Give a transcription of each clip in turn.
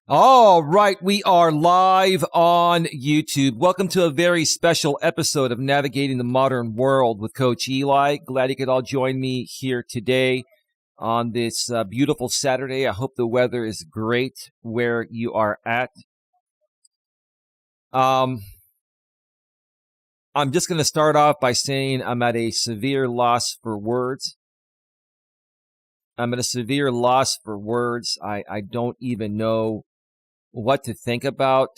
All right, we are live on YouTube. Welcome to a very special episode of Navigating the Modern World with Coach Eli. Glad you could all join me here today on this beautiful Saturday. I hope the weather is great where you are at. I'm just going to start off by saying I'm at a severe loss for words. I don't even know what to think about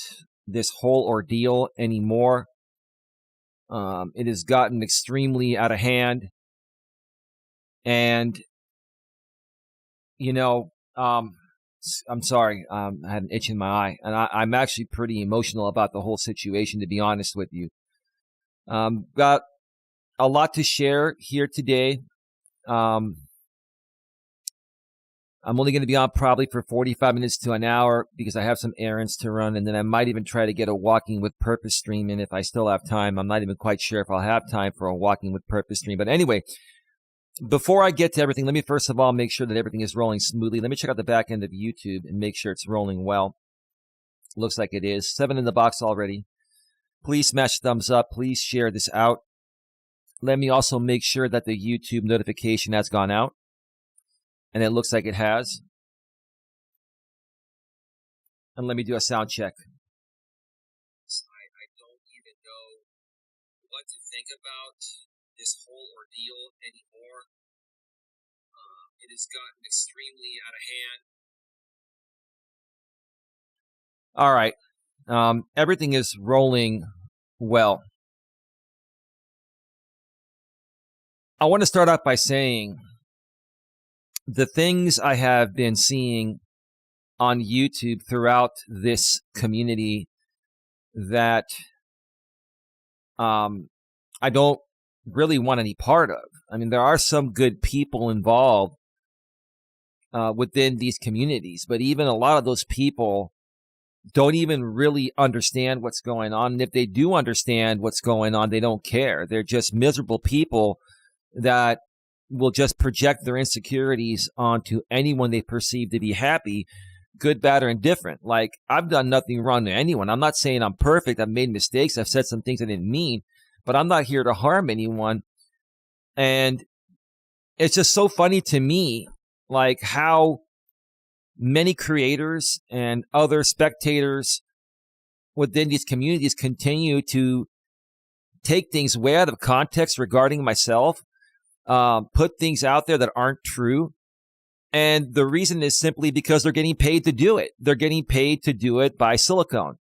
this whole ordeal anymore. It has gotten extremely out of hand. And, I'm sorry. I had an itch in my eye. And I'm actually pretty emotional about the whole situation, to be honest with you. Got a lot to share here today. I'm only going to be on probably for 45 minutes to an hour because I have some errands to run, and then I might even try to get a Walking with Purpose stream in if I still have time. I'm not even quite sure if I'll have time for a Walking with Purpose stream. But anyway, before I get to everything, let me first of all make sure that everything is rolling smoothly. Let me check out the back end of YouTube and make sure it's rolling well. Looks like it is. 7 in the box already. Please smash thumbs up. Please share this out. Let me also make sure that the YouTube notification has gone out. And it looks like it has. And let me do a sound check. I don't even know what to think about this whole ordeal anymore. It has gotten extremely out of hand. All right. Everything is rolling well. I want to start off by saying the things I have been seeing on YouTube throughout this community that I don't really want any part of. I mean, there are some good people involved within these communities, but even a lot of those people don't even really understand what's going on. And if they do understand what's going on, they don't care. They're just miserable people that will just project their insecurities onto anyone they perceive to be happy, good, bad, or indifferent. Like, I've done nothing wrong to anyone. I'm not saying I'm perfect. I've made mistakes. I've said some things I didn't mean, but I'm not here to harm anyone. And it's just so funny to me, like how many creators and other spectators within these communities continue to take things way out of context regarding myself. Put things out there that aren't true. And the reason is simply because they're getting paid to do it. They're getting paid to do it by silicone.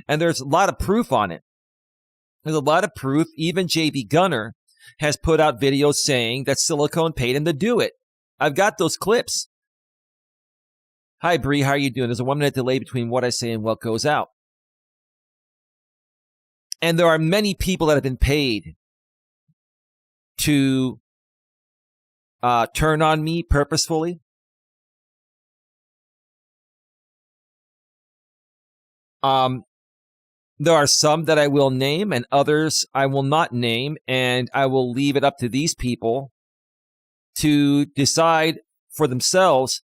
And there's a lot of proof on it. There's a lot of proof. Even JB Gunner has put out videos saying that silicone paid him to do it. I've got those clips. Hi, Bree. How are you doing? There's a 1-minute delay between what I say and what goes out. And there are many people that have been paid to turn on me purposefully. There are some that I will name and others I will not name, and I will leave it up to these people to decide for themselves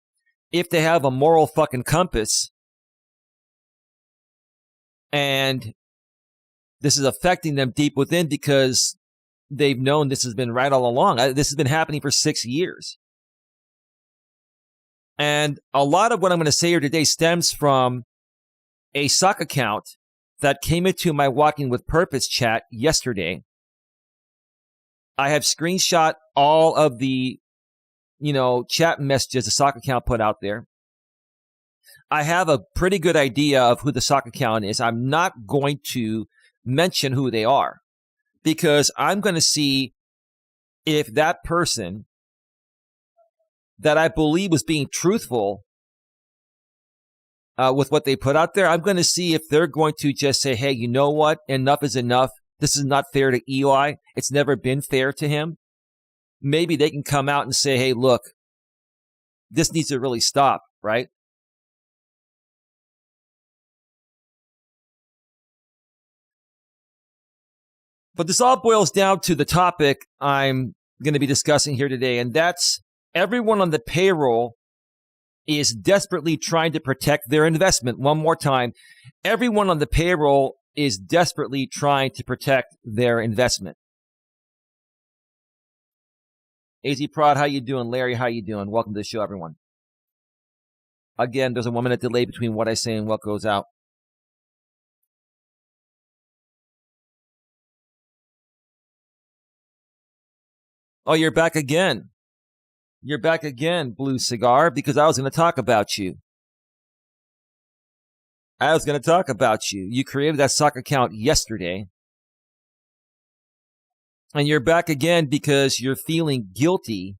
if they have a moral fucking compass and this is affecting them deep within because they've known this has been right all along. This has been happening for 6 years. And a lot of what I'm going to say here today stems from a sock account that came into my Walking with Purpose chat yesterday. I have screenshot all of the, chat messages the sock account put out there. I have a pretty good idea of who the sock account is. I'm not going to mention who they are, because I'm going to see if that person that I believe was being truthful with what they put out there, I'm going to see if they're going to just say, hey, you know what? Enough is enough. This is not fair to Eli. It's never been fair to him. Maybe they can come out and say, hey, look, this needs to really stop, right? But this all boils down to the topic I'm going to be discussing here today, and that's everyone on the payroll is desperately trying to protect their investment. One more time, everyone on the payroll is desperately trying to protect their investment. AZ Prod, how you doing? Larry, how you doing? Welcome to the show, everyone. Again, there's a 1 minute delay between what I say and what goes out. Oh, you're back again. You're back again, Blue Cigar, because I was going to talk about you. You created that stock account yesterday. And you're back again because you're feeling guilty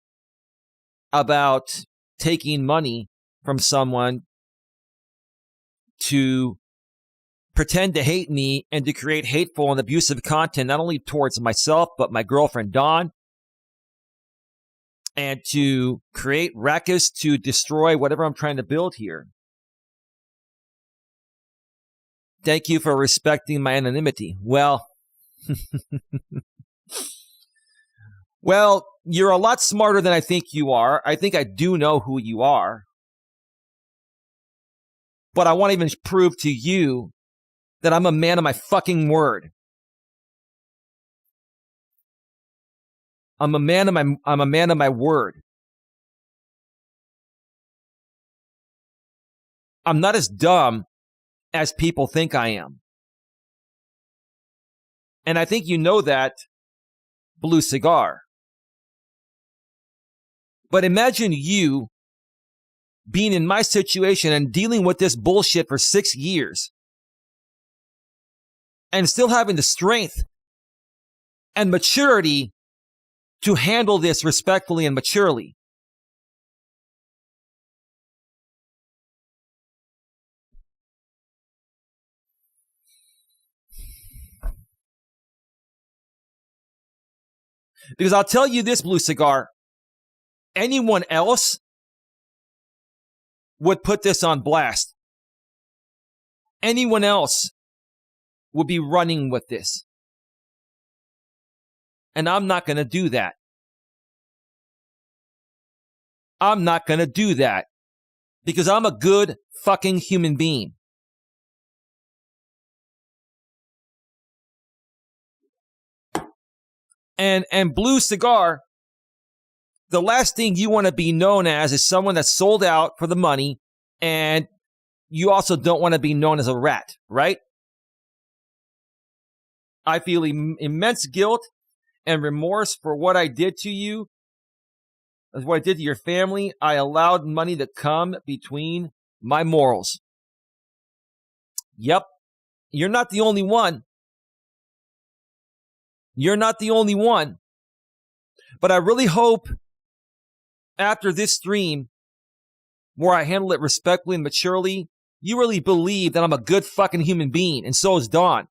about taking money from someone to pretend to hate me and to create hateful and abusive content, not only towards myself, but my girlfriend, Dawn, and to create ruckus to destroy whatever I'm trying to build here. Thank you for respecting my anonymity. Well, you're a lot smarter than I think you are. I think I do know who you are. But I want to even prove to you that I'm a man of my fucking word. I'm a man of my word. I'm not as dumb as people think I am. And I think you know that, Blue Cigar. But imagine you being in my situation and dealing with this bullshit for 6 years and still having the strength and maturity to handle this respectfully and maturely. Because I'll tell you this, Blue Cigar, anyone else would put this on blast. Anyone else would be running with this. And I'm not going to do that. I'm not going to do that because I'm a good fucking human being. And Blue Cigar, the last thing you want to be known as is someone that's sold out for the money, and you also don't want to be known as a rat, right? I feel immense guilt and remorse for what I did to you, what I did to your family. I allowed money to come between my morals. Yep, you're not the only one. You're not the only one. But I really hope after this stream, where I handle it respectfully and maturely, you really believe that I'm a good fucking human being, and so is Dawn.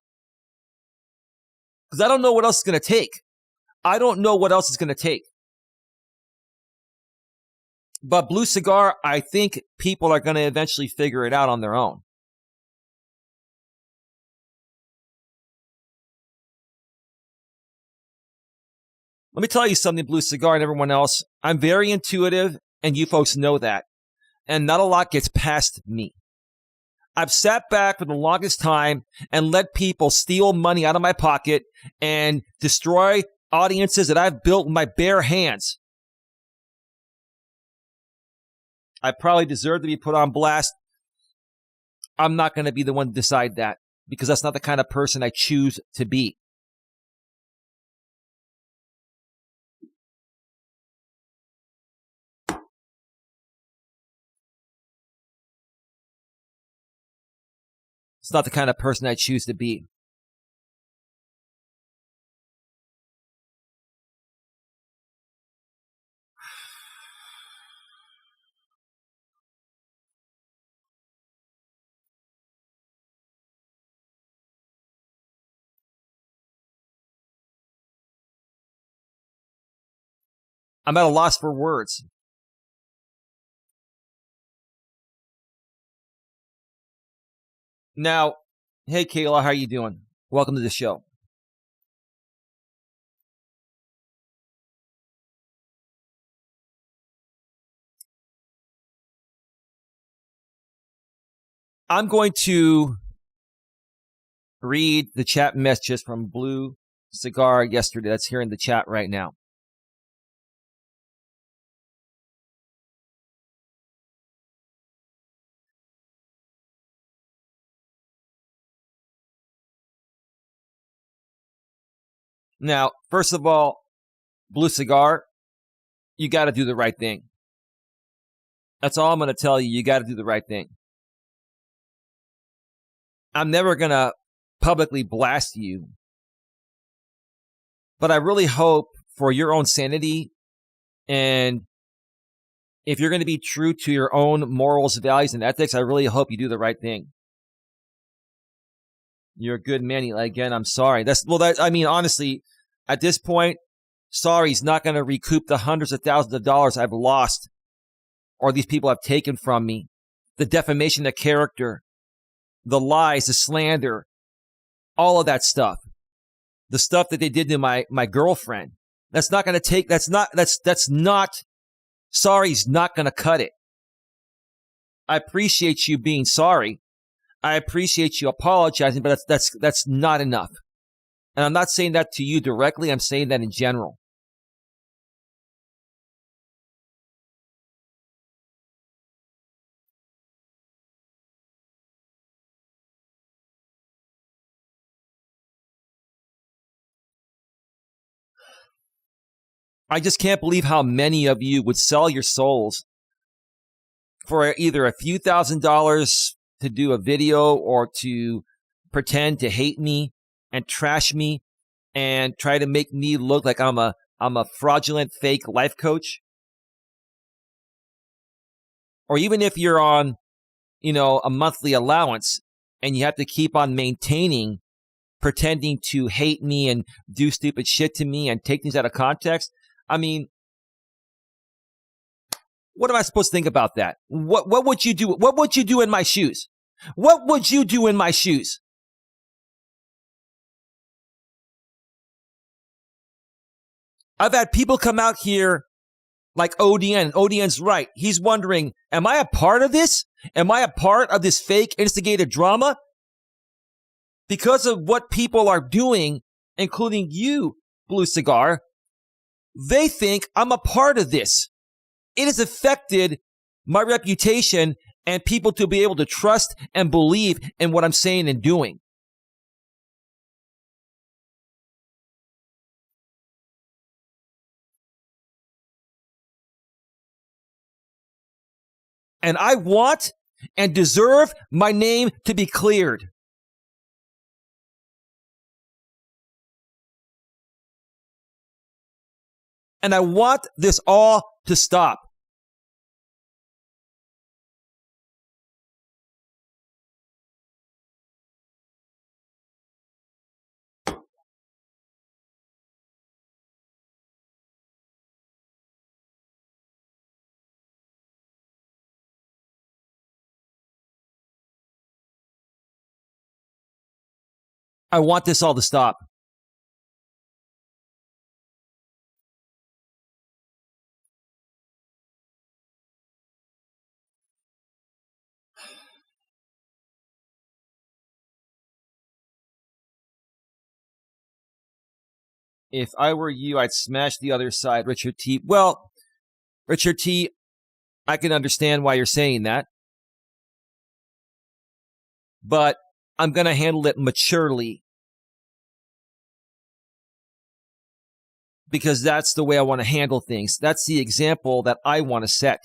Because I don't know what else it's going to take. I don't know what else it's going to take. But Blue Cigar, I think people are going to eventually figure it out on their own. Let me tell you something, Blue Cigar and everyone else. I'm very intuitive, and you folks know that. And not a lot gets past me. I've sat back for the longest time and let people steal money out of my pocket and destroy audiences that I've built with my bare hands. I probably deserve to be put on blast. I'm not going to be the one to decide that because that's not the kind of person I choose to be. It's not the kind of person I choose to be. I'm at a loss for words. Now, hey, Kayla, how are you doing? Welcome to the show. I'm going to read the chat messages from Blue Cigar yesterday. That's here in the chat right now. Now, first of all, Blue Cigar, you got to do the right thing. That's all I'm going to tell you. You got to do the right thing. I'm never going to publicly blast you, but I really hope for your own sanity, and if you're going to be true to your own morals, values, and ethics, I really hope you do the right thing. You're a good man, Eli. Again, I'm sorry. Honestly, at this point, sorry's not going to recoup the hundreds of thousands of dollars I've lost or these people have taken from me. The defamation of character, the lies, the slander, all of that stuff. The stuff that they did to my girlfriend. Sorry's not going to cut it. I appreciate you being sorry. I appreciate you apologizing, but that's not enough. And I'm not saying that to you directly. I'm saying that in general. I just can't believe how many of you would sell your souls for either a few $1,000s to do a video or to pretend to hate me and trash me and try to make me look like I'm a fraudulent fake life coach. Or even if you're on, a monthly allowance and you have to keep on maintaining, pretending to hate me and do stupid shit to me and take things out of context. I mean, what am I supposed to think about that? What would you do? What would you do in my shoes? What would you do in my shoes? I've had people come out here like ODN. ODN's right. He's wondering, am I a part of this? Am I a part of this fake instigated drama? Because of what people are doing, including you, Blue Cigar, they think I'm a part of this. It has affected my reputation and people to be able to trust and believe in what I'm saying and doing. And I want and deserve my name to be cleared. And I want this all to stop. I want this all to stop. If I were you, I'd smash the other side, Richard T. Well, Richard T., I can understand why you're saying that. But I'm going to handle it maturely. Because that's the way I want to handle things. That's the example that I want to set.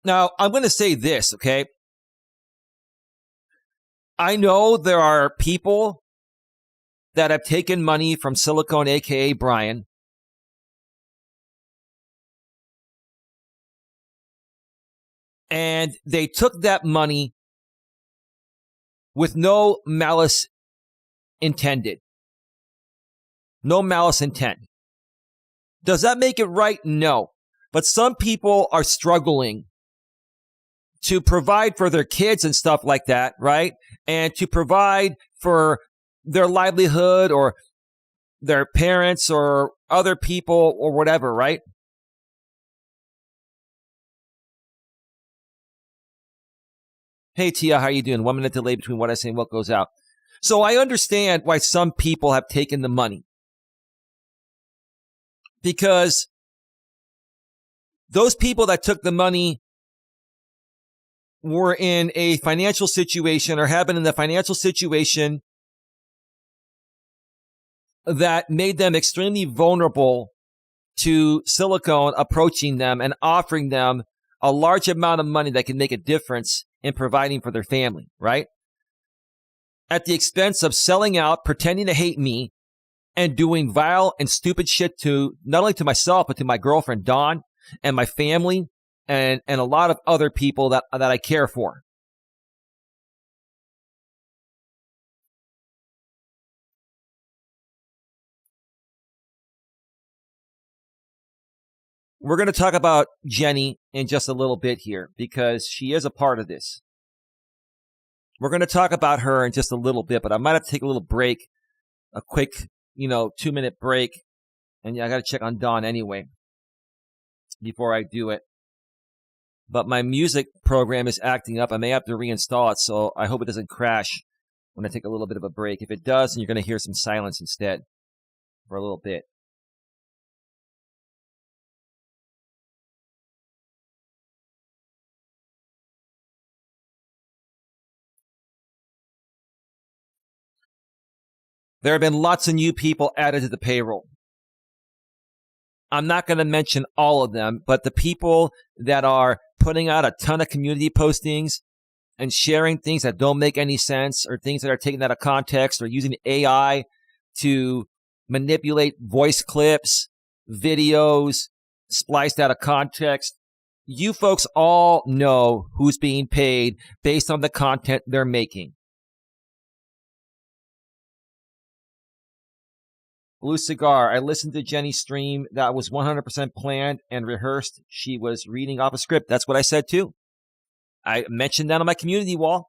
Now, I'm going to say this, okay? I know there are people that have taken money from Silicone, a.k.a. Brian, and they took that money with no malice intended. No malice intent. Does that make it right? No. But some people are struggling to provide for their kids and stuff like that, right? And to provide for their livelihood or their parents or other people or whatever, right? Hey, Tia, how you doing? 1 minute delay between what I say and what goes out. So I understand why some people have taken the money. Because those people that took the money were in a financial situation or have been in the financial situation that made them extremely vulnerable to silicone approaching them and offering them a large amount of money that can make a difference in providing for their family, right? At the expense of selling out, pretending to hate me, and doing vile and stupid shit to not only to myself, but to my girlfriend, Dawn, and my family, and a lot of other people that I care for. We're going to talk about Jenny in just a little bit here because she is a part of this. We're going to talk about her in just a little bit, but I might have to take a little break, a quick, 2-minute break. And yeah, I got to check on Dawn anyway before I do it. But my music program is acting up. I may have to reinstall it, so I hope it doesn't crash when I take a little bit of a break. If it does, then you're going to hear some silence instead for a little bit. There have been lots of new people added to the payroll. I'm not going to mention all of them, but the people that are putting out a ton of community postings and sharing things that don't make any sense or things that are taken out of context or using AI to manipulate voice clips, videos, spliced out of context. You folks all know who's being paid based on the content they're making. Blue Cigar, I listened to Jenny's stream. That was 100% planned and rehearsed. She was reading off a script. That's what I said too. I mentioned that on my community wall.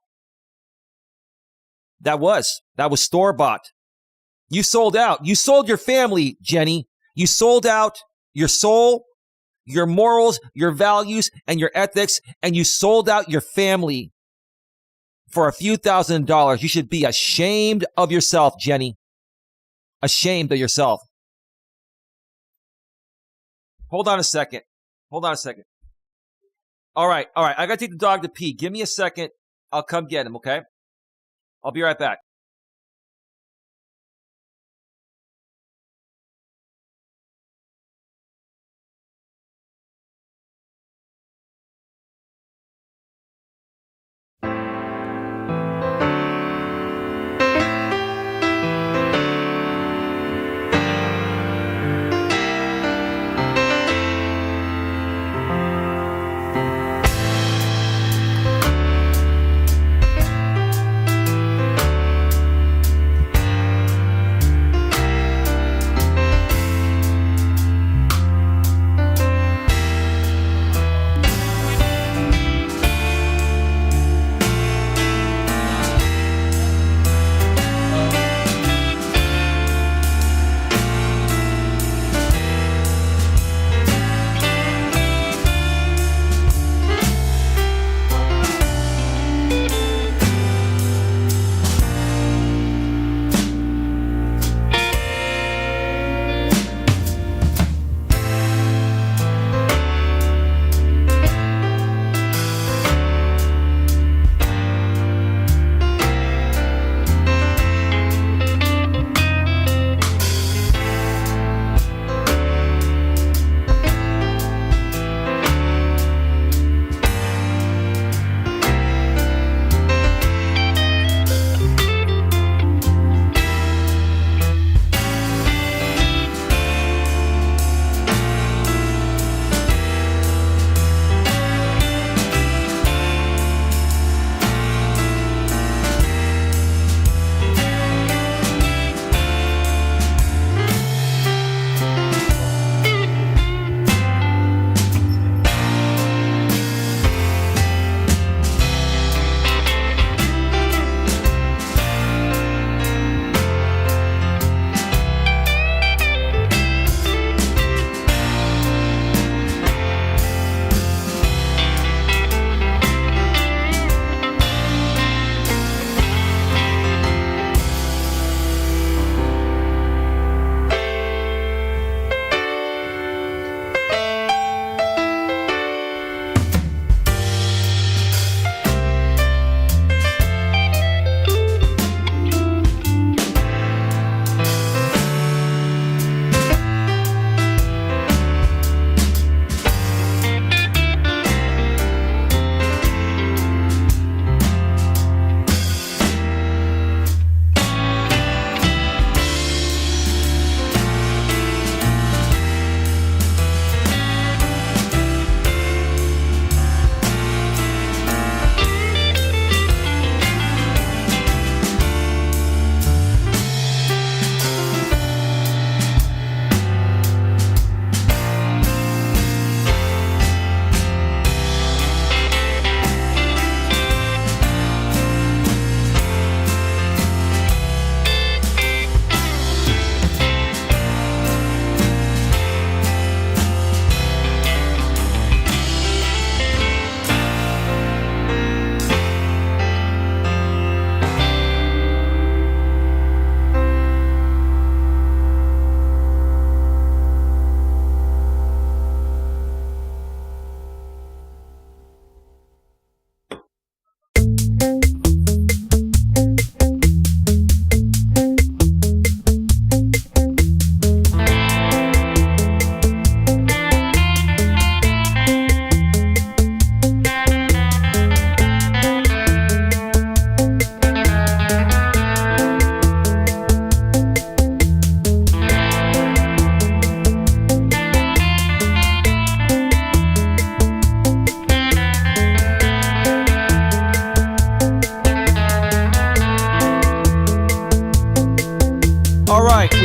That was store-bought. You sold out. You sold your family, Jenny. You sold out your soul, your morals, your values, and your ethics, and you sold out your family for a few $1,000s. You should be ashamed of yourself, Jenny. Ashamed of yourself. Hold on a second. All right. I got to take the dog to pee. Give me a second. I'll come get him, okay? I'll be right back.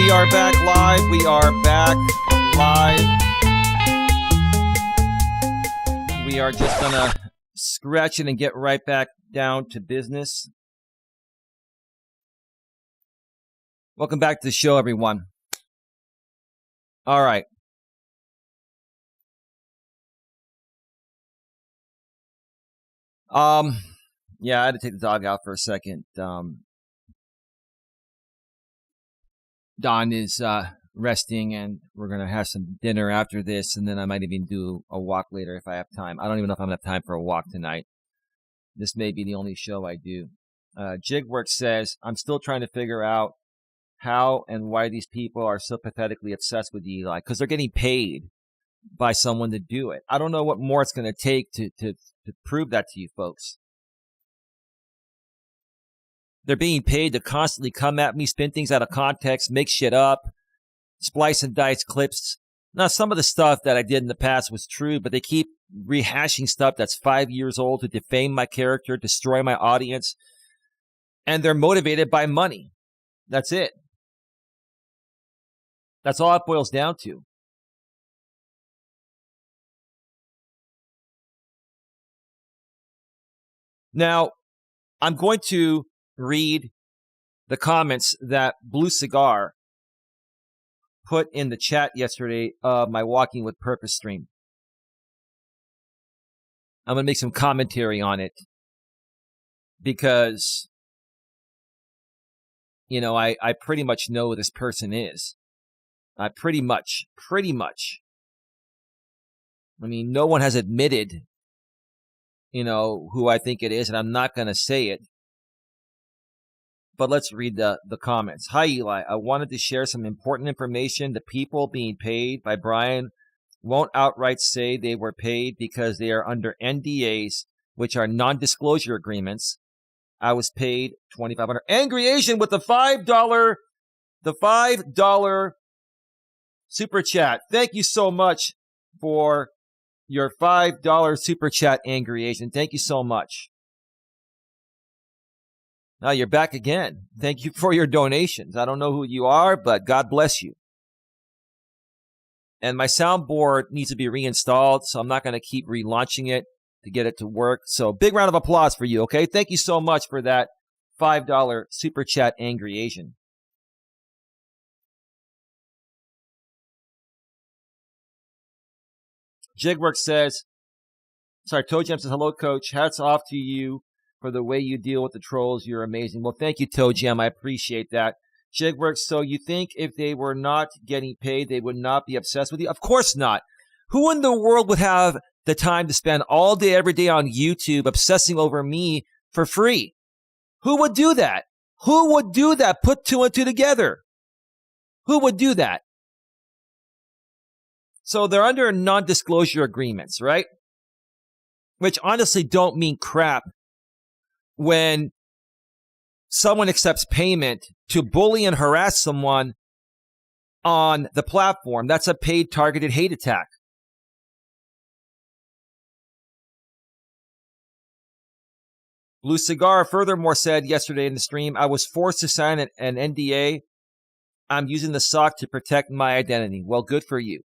We are back live. We are back live. We are just going to scratch it and get right back down to business. Welcome back to the show, everyone. All right. Yeah, I had to take the dog out for a second. Don is resting, and we're going to have some dinner after this, and then I might even do a walk later if I have time. I don't even know if I'm going to have time for a walk tonight. This may be the only show I do. Jigwork says, I'm still trying to figure out how and why these people are so pathetically obsessed with Eli, because they're getting paid by someone to do it. I don't know what more it's going to take to prove that to you folks. They're being paid to constantly come at me, spin things out of context, make shit up, splice and dice clips. Now, some of the stuff that I did in the past was true, but they keep rehashing stuff that's 5 years old to defame my character, destroy my audience, and they're motivated by money. That's it. That's all it boils down to. Now, I'm going to read the comments that Blue Cigar put in the chat yesterday of my Walking with Purpose stream. I'm going to make some commentary on it because, you know, I pretty much know who this person is. I pretty much. I mean, no one has admitted, you know, who I think it is, and I'm not going to say it. But let's read the comments. Hi, Eli. I wanted to share some important information. The people being paid by Brian won't outright say they were paid because they are under NDAs, which are non-disclosure agreements. I was paid $2,500. Angry Asian with the $5 super chat. Thank you so much for your $5 super chat, Angry Asian. Thank you so much. Now you're back again. Thank you for your donations. I don't know who you are, but God bless you. And my soundboard needs to be reinstalled, so I'm not going to keep relaunching it to get it to work. So big round of applause for you, okay? Thank you so much for that $5 super chat, Angry Asian. Jigwork says, Toe Jam says, hello, Coach. Hats off to you for the way you deal with the trolls. You're amazing. Well, thank you, Toe Jam. I appreciate that. Jigwork, so you think if they were not getting paid, they would not be obsessed with you? Of course not. Who in the world would have the time to spend all day, every day on YouTube obsessing over me for free? Who would do that? Who would do that? Put two and two together. Who would do that? So they're under non-disclosure agreements, right? Which honestly don't mean crap when someone accepts payment to bully and harass someone on the platform. That's a paid targeted hate attack. Blue Cigar furthermore said yesterday in the stream, I was forced to sign an NDA. I'm using the SOC to protect my identity. Well, good for you.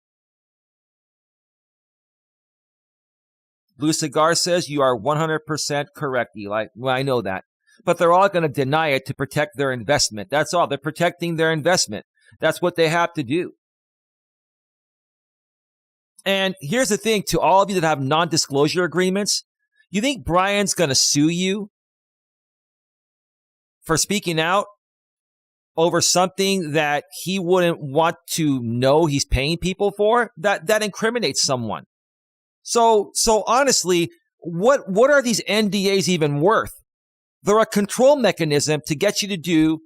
Blue Cigar says you are 100% correct, Eli. Well, I know that. But they're all going to deny it to protect their investment. That's all. They're protecting their investment. That's what they have to do. And here's the thing, to all of you that have non-disclosure agreements, you think Brian's going to sue you for speaking out over something that he wouldn't want to know he's paying people for? That incriminates someone. So honestly, what are these NDAs even worth? They're a control mechanism to get you to do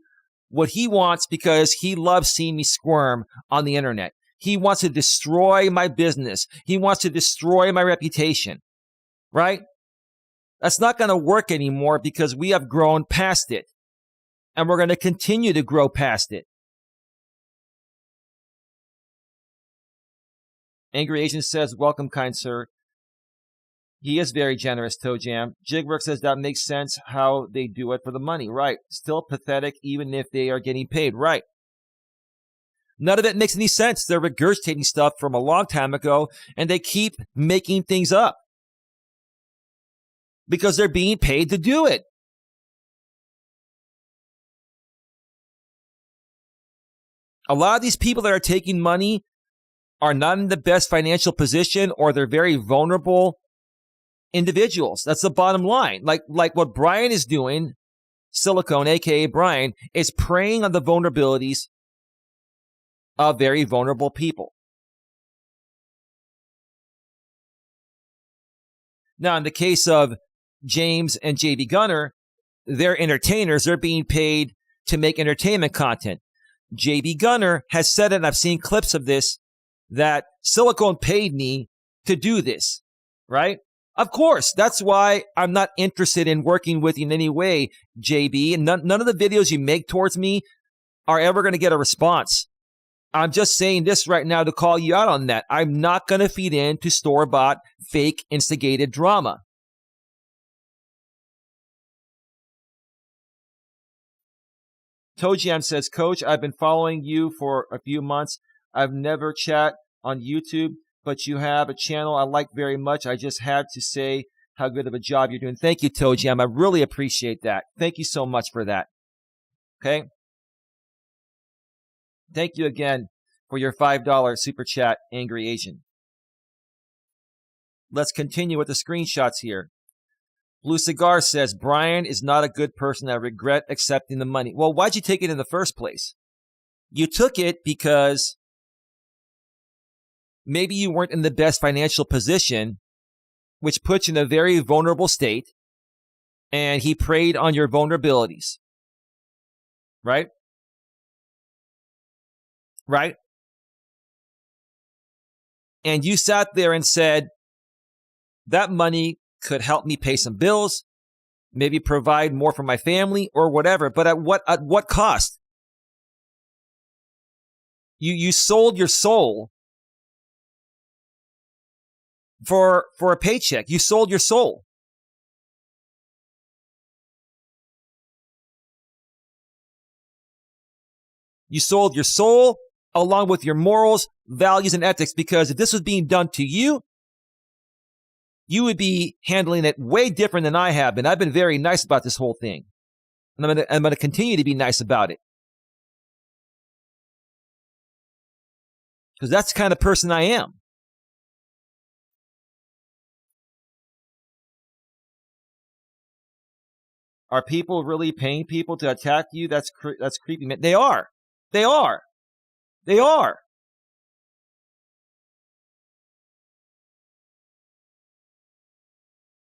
what he wants because he loves seeing me squirm on the internet. He wants to destroy my business. He wants to destroy my reputation, right? That's not going to work anymore because we have grown past it, and we're going to continue to grow past it. Angry Asian says, welcome, kind sir. He is very generous, Toe Jam. Jigwork says that makes sense how they do it for the money. Right. Still pathetic even if they are getting paid. Right. None of it makes any sense. They're regurgitating stuff from a long time ago, and they keep making things up because they're being paid to do it. A lot of these people that are taking money are not in the best financial position, or they're very vulnerable individuals. That's the bottom line. Like what Brian is doing, Silicone, aka Brian, is preying on the vulnerabilities of very vulnerable people. Now, in the case of James and JV Gunner, they're entertainers. They're being paid to make entertainment content. JV Gunner has said it, and I've seen clips of this, that Silicone paid me to do this, right? Of course, that's why I'm not interested in working with you in any way, JB. And none of the videos you make towards me are ever going to get a response. I'm just saying this right now to call you out on that. I'm not going to feed into store-bought, fake, instigated drama. Tojiam says, Coach, I've been following you for a few months. I've never chat on YouTube, but you have a channel I like very much. I just had to say how good of a job you're doing. Thank you, Tojiam. I really appreciate that. Thank you so much for that. Okay? Thank you again for your $5 super chat, Angry Asian. Let's continue with the screenshots here. Blue Cigar says, Brian is not a good person. I regret accepting the money. Well, why'd you take it in the first place? You took it because maybe you weren't in the best financial position, which puts you in a very vulnerable state, and he preyed on your vulnerabilities. Right? Right? And you sat there and said, that money could help me pay some bills, maybe provide more for my family or whatever, but at what cost? You sold your soul for a paycheck. You sold your soul. You sold your soul along with your morals, values, and ethics, because if this was being done to you, you would be handling it way different than I have been. I've been very nice about this whole thing. And I'm going to continue to be nice about it. Because that's the kind of person I am. Are people really paying people to attack you? That's creepy, man. They are. They are. They are.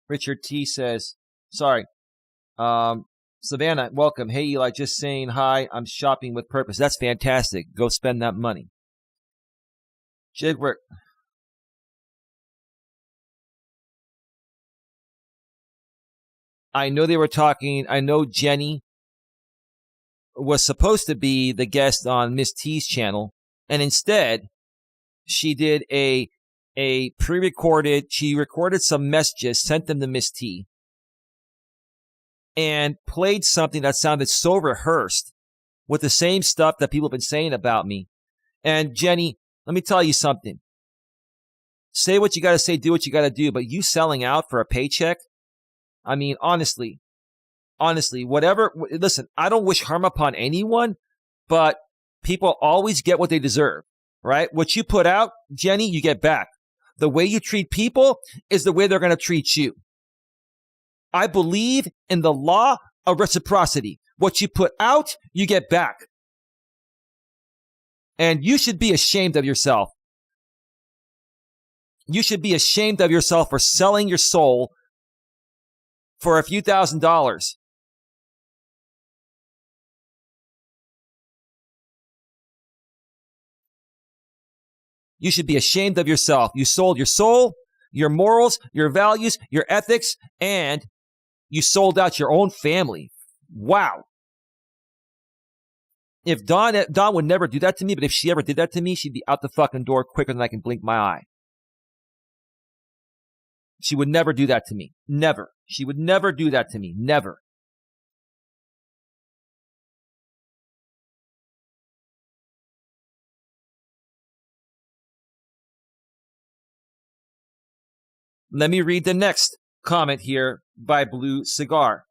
Richard T says, sorry. Savannah, welcome. Hey, Eli, just saying hi. I'm shopping with purpose. That's fantastic. Go spend that money. Jigwork. I know they were talking. I know Jenny was supposed to be the guest on Miss T's channel, and instead she did a pre-recorded. She recorded some messages, sent them to Miss T, and played something that sounded so rehearsed with the same stuff that people have been saying about me. And Jenny, let me tell you something. Say what you got to say, do what you got to do, but you selling out for a paycheck? I mean, honestly, whatever. Listen, I don't wish harm upon anyone, but people always get what they deserve, right? What you put out, Jenny, you get back. The way you treat people is the way they're going to treat you. I believe in the law of reciprocity. What you put out, you get back. And you should be ashamed of yourself. You should be ashamed of yourself for selling your soul for a few $1,000s. You should be ashamed of yourself. You sold your soul, your morals, your values, your ethics, and you sold out your own family. Wow. If Dawn would never do that to me, but if she ever did that to me, she'd be out the fucking door quicker than I can blink my eye. She would never do that to me. Never. She would never do that to me. Never. Let me read the next comment here by Blue Cigar.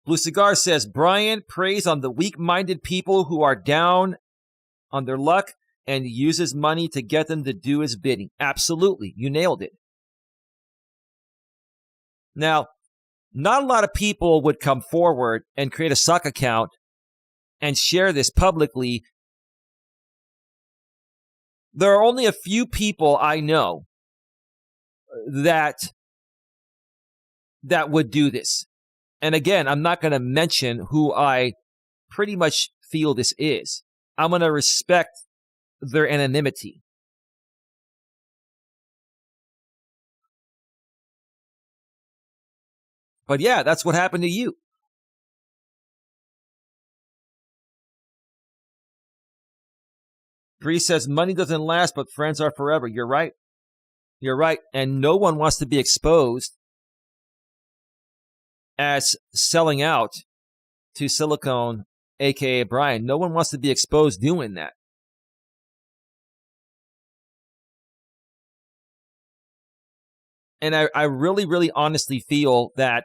Blue Cigar says, Brian preys on the weak-minded people who are down on their luck and uses money to get them to do his bidding. Absolutely. You nailed it. Now, not a lot of people would come forward and create a suck account and share this publicly. There are only a few people I know that would do this. And again, I'm not going to mention who I pretty much feel this is. I'm going to respect their anonymity. But yeah, that's what happened to you. Bree says, money doesn't last, but friends are forever. You're right. You're right. And no one wants to be exposed as selling out to Silicone, a.k.a. Brian. No one wants to be exposed doing that. And I really, really honestly feel that,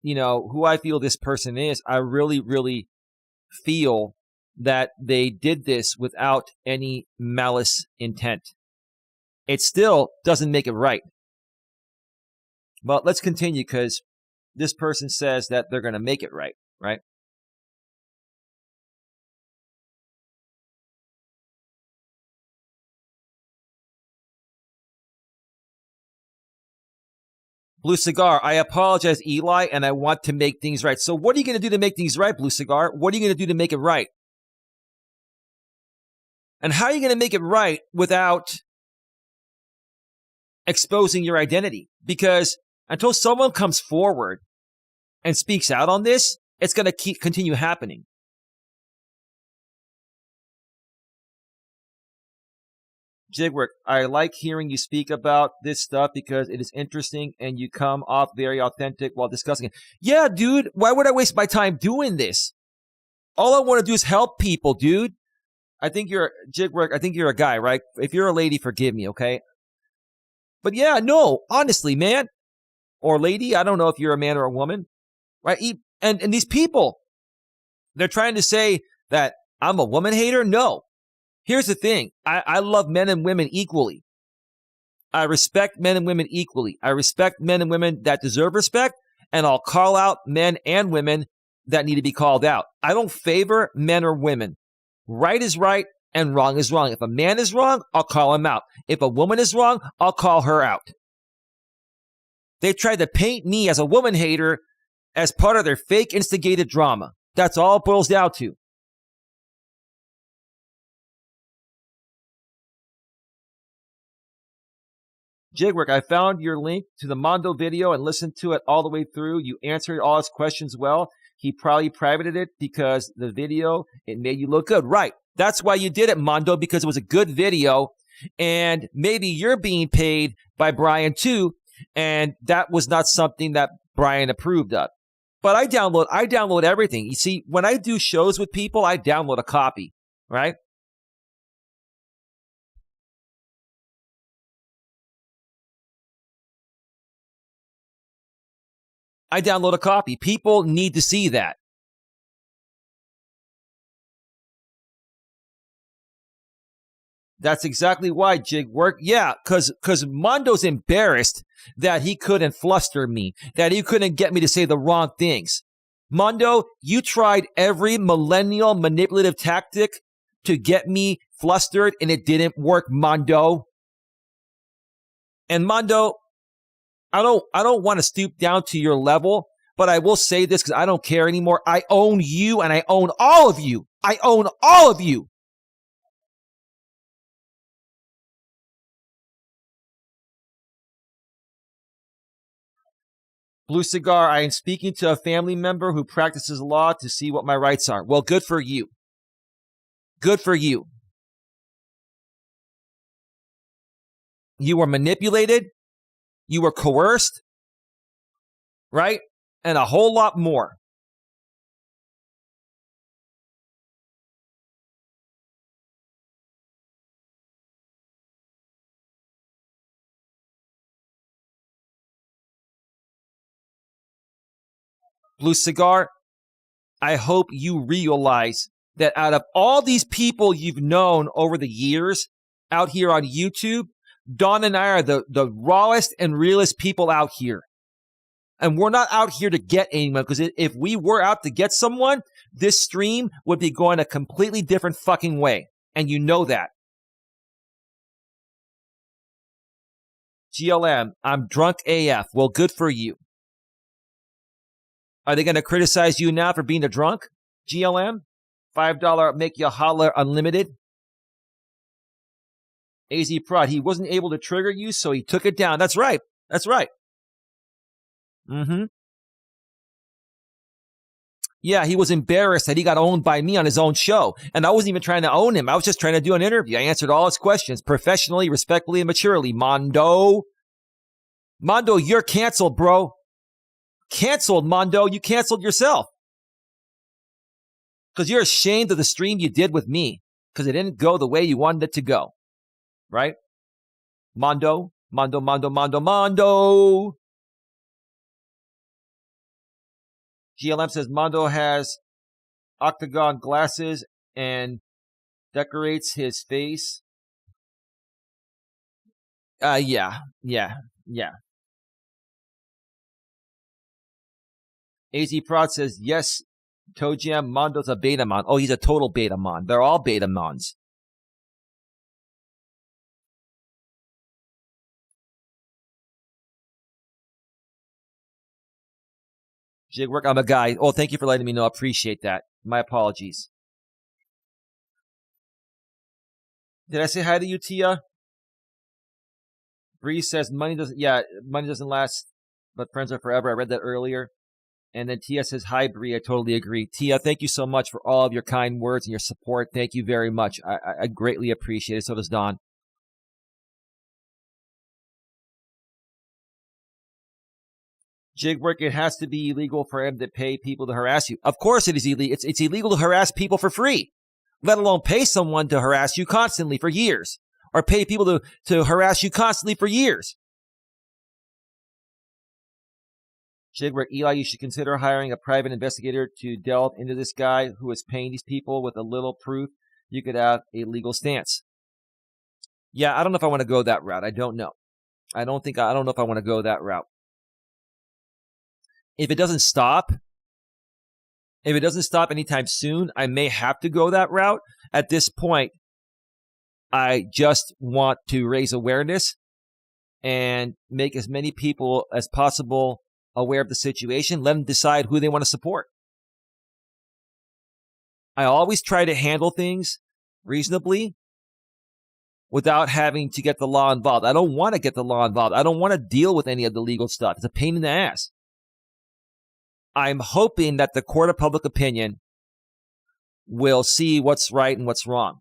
who I feel this person is, I really, really feel that they did this without any malice intent. It still doesn't make it right. But let's continue, because this person says that they're going to make it right, right? Blue Cigar, I apologize, Eli, and I want to make things right. So what are you going to do to make things right, Blue Cigar? What are you going to do to make it right? And how are you going to make it right without exposing your identity? Because until someone comes forward and speaks out on this, it's going to continue happening. Jigwork, I like hearing you speak about this stuff because it is interesting and you come off very authentic while discussing it. Yeah, dude, why would I waste my time doing this? All I want to do is help people, dude. I think you're a guy, right? If you're a lady, forgive me, okay? But yeah, no, honestly, man, or lady, I don't know if you're a man or a woman, right? And these people, they're trying to say that I'm a woman hater. No. Here's the thing. I love men and women equally. I respect men and women equally. I respect men and women that deserve respect, and I'll call out men and women that need to be called out. I don't favor men or women. Right is right and wrong is wrong. If a man is wrong, I'll call him out. If a woman is wrong, I'll call her out. They've tried to paint me as a woman hater as part of their fake instigated drama. That's all it boils down to. Jigwork, I found your link to the Mondo video and listened to it all the way through. You answered all his questions well. He probably privated it because the video, it made you look good. Right. That's why you did it, Mondo, because it was a good video. And maybe you're being paid by Brian too. And that was not something that Brian approved of. But I download everything. You see, when I do shows with people, I download a copy, right? I download a copy. People need to see that. That's exactly why, Jig worked. Yeah, because Mondo's embarrassed that he couldn't fluster me, that he couldn't get me to say the wrong things. Mondo, you tried every millennial manipulative tactic to get me flustered, and it didn't work, Mondo. And Mondo, I don't want to stoop down to your level, but I will say this because I don't care anymore. I own you, and I own all of you. I own all of you. Blue Cigar, I am speaking to a family member who practices law to see what my rights are. Well, good for you. Good for you. You were manipulated. You were coerced. Right? And a whole lot more. Blue Cigar, I hope you realize that out of all these people you've known over the years out here on YouTube, Don and I are the rawest and realest people out here. And we're not out here to get anyone, because if we were out to get someone, this stream would be going a completely different fucking way. And you know that. GLM, I'm drunk AF. Well, good for you. Are they going to criticize you now for being a drunk? GLM? $5 make you holler unlimited? AZ Prod, he wasn't able to trigger you, so he took it down. That's right. That's right. Yeah, he was embarrassed that he got owned by me on his own show. And I wasn't even trying to own him. I was just trying to do an interview. I answered all his questions professionally, respectfully, and maturely. Mondo, you're canceled, bro. Canceled, Mondo. You canceled yourself. Because you're ashamed of the stream you did with me. Because it didn't go the way you wanted it to go. Right? Mondo. GLM says Mondo has octagon glasses and decorates his face. Yeah. AZ Prod says, yes, Toe Jam, Mondo's a beta mon. Oh, he's a total beta mon. They're all beta mons. Jigwork, I'm a guy. Oh, thank you for letting me know. I appreciate that. My apologies. Did I say hi to you, Tia? Bree says money doesn't last, but friends are forever. I read that earlier. And then Tia says, hi, Bree. I totally agree. Tia, thank you so much for all of your kind words and your support. Thank you very much. I greatly appreciate it. So does Don. Jigwork, it has to be illegal for him to pay people to harass you. Of course it is illegal. It's illegal to harass people for free, let alone pay someone to harass you constantly for years, or pay people to harass you constantly for years. Jigwork, Eli, you should consider hiring a private investigator to delve into this guy who is paying these people. With a little proof, you could have a legal stance. Yeah, I don't know if I want to go that route. I don't know. I don't know if I want to go that route. If it doesn't stop anytime soon, I may have to go that route. At this point, I just want to raise awareness and make as many people as possible aware of the situation. Let them decide who they want to support. I always try to handle things reasonably without having to get the law involved. I don't want to get the law involved. I don't want to deal with any of the legal stuff. It's a pain in the ass. I'm hoping that the court of public opinion will see what's right and what's wrong.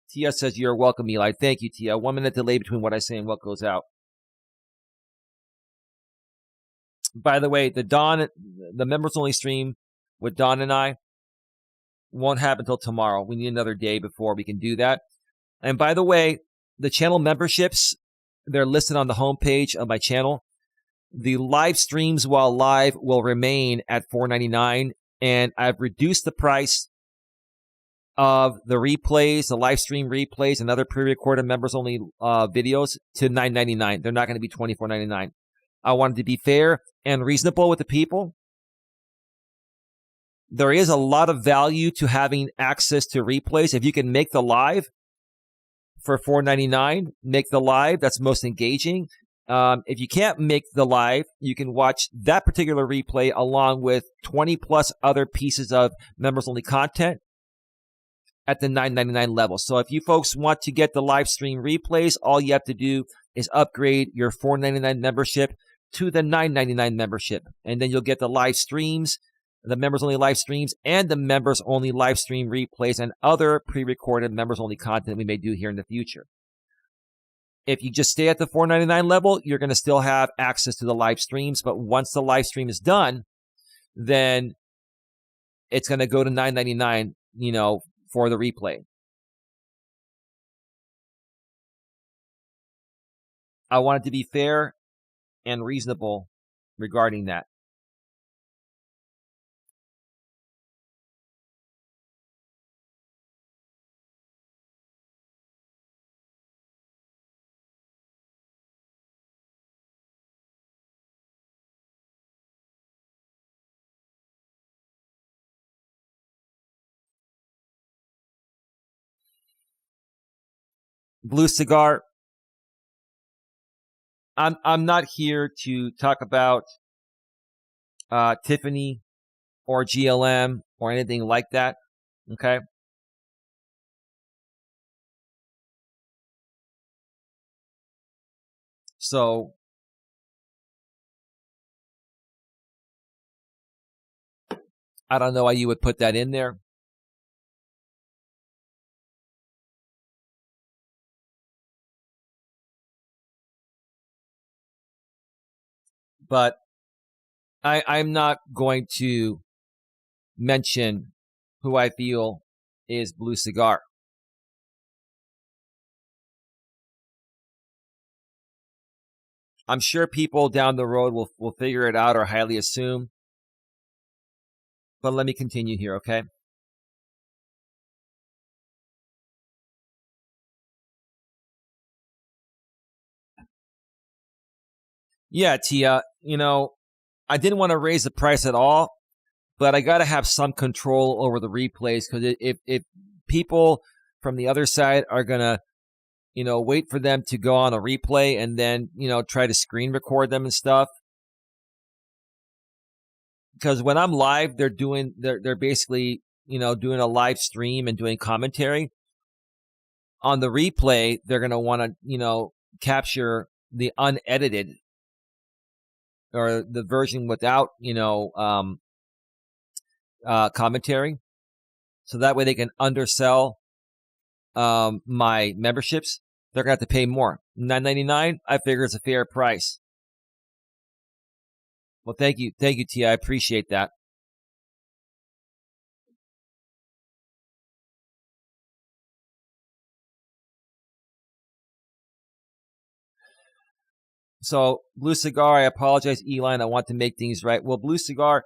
Tia says, you're welcome, Eli. Thank you, Tia. 1 minute delay between what I say and what goes out. By the way, the members only stream with Don and I won't happen until tomorrow. We need another day before we can do that. And by the way, the channel memberships, they're listed on the homepage of my channel. The live streams while live will remain at $4.99, and I've reduced the price of the replays, the live stream replays, and other pre-recorded members-only videos to $9.99. They're not going to be $24.99. I wanted to be fair and reasonable with the people. There is a lot of value to having access to replays. If you can make the live for $4.99, make the live. That's most engaging. If you can't make the live, you can watch that particular replay along with 20 plus other pieces of members-only content at the $9.99 level. So if you folks want to get the live stream replays, all you have to do is upgrade your $4.99 membership to the $9.99 membership. And then you'll get the live streams, the members-only live streams, and the members-only live stream replays and other pre-recorded members-only content we may do here in the future. If you just stay at the $4.99 level, you're going to still have access to the live streams. But once the live stream is done, then it's going to go to $9.99, for the replay. I wanted to be fair and reasonable regarding that. Blue Cigar, I'm not here to talk about Tiffany or GLM or anything like that. Okay. So I don't know why you would put that in there. But I'm not going to mention who I feel is Blue Cigar. I'm sure people down the road will figure it out or highly assume. But let me continue here, okay? Yeah, Tia, I didn't want to raise the price at all, but I got to have some control over the replays because if people from the other side are going to, wait for them to go on a replay and then, try to screen record them and stuff. Because when I'm live, they're basically, doing a live stream and doing commentary. On the replay, they're going to want to, capture the unedited or the version without, commentary. So that way they can undersell my memberships. They're going to have to pay more. $9.99, I figure it's a fair price. Well, thank you, T. I appreciate that. So, Blue Cigar, I apologize, Eli, and I want to make things right. Well, Blue Cigar,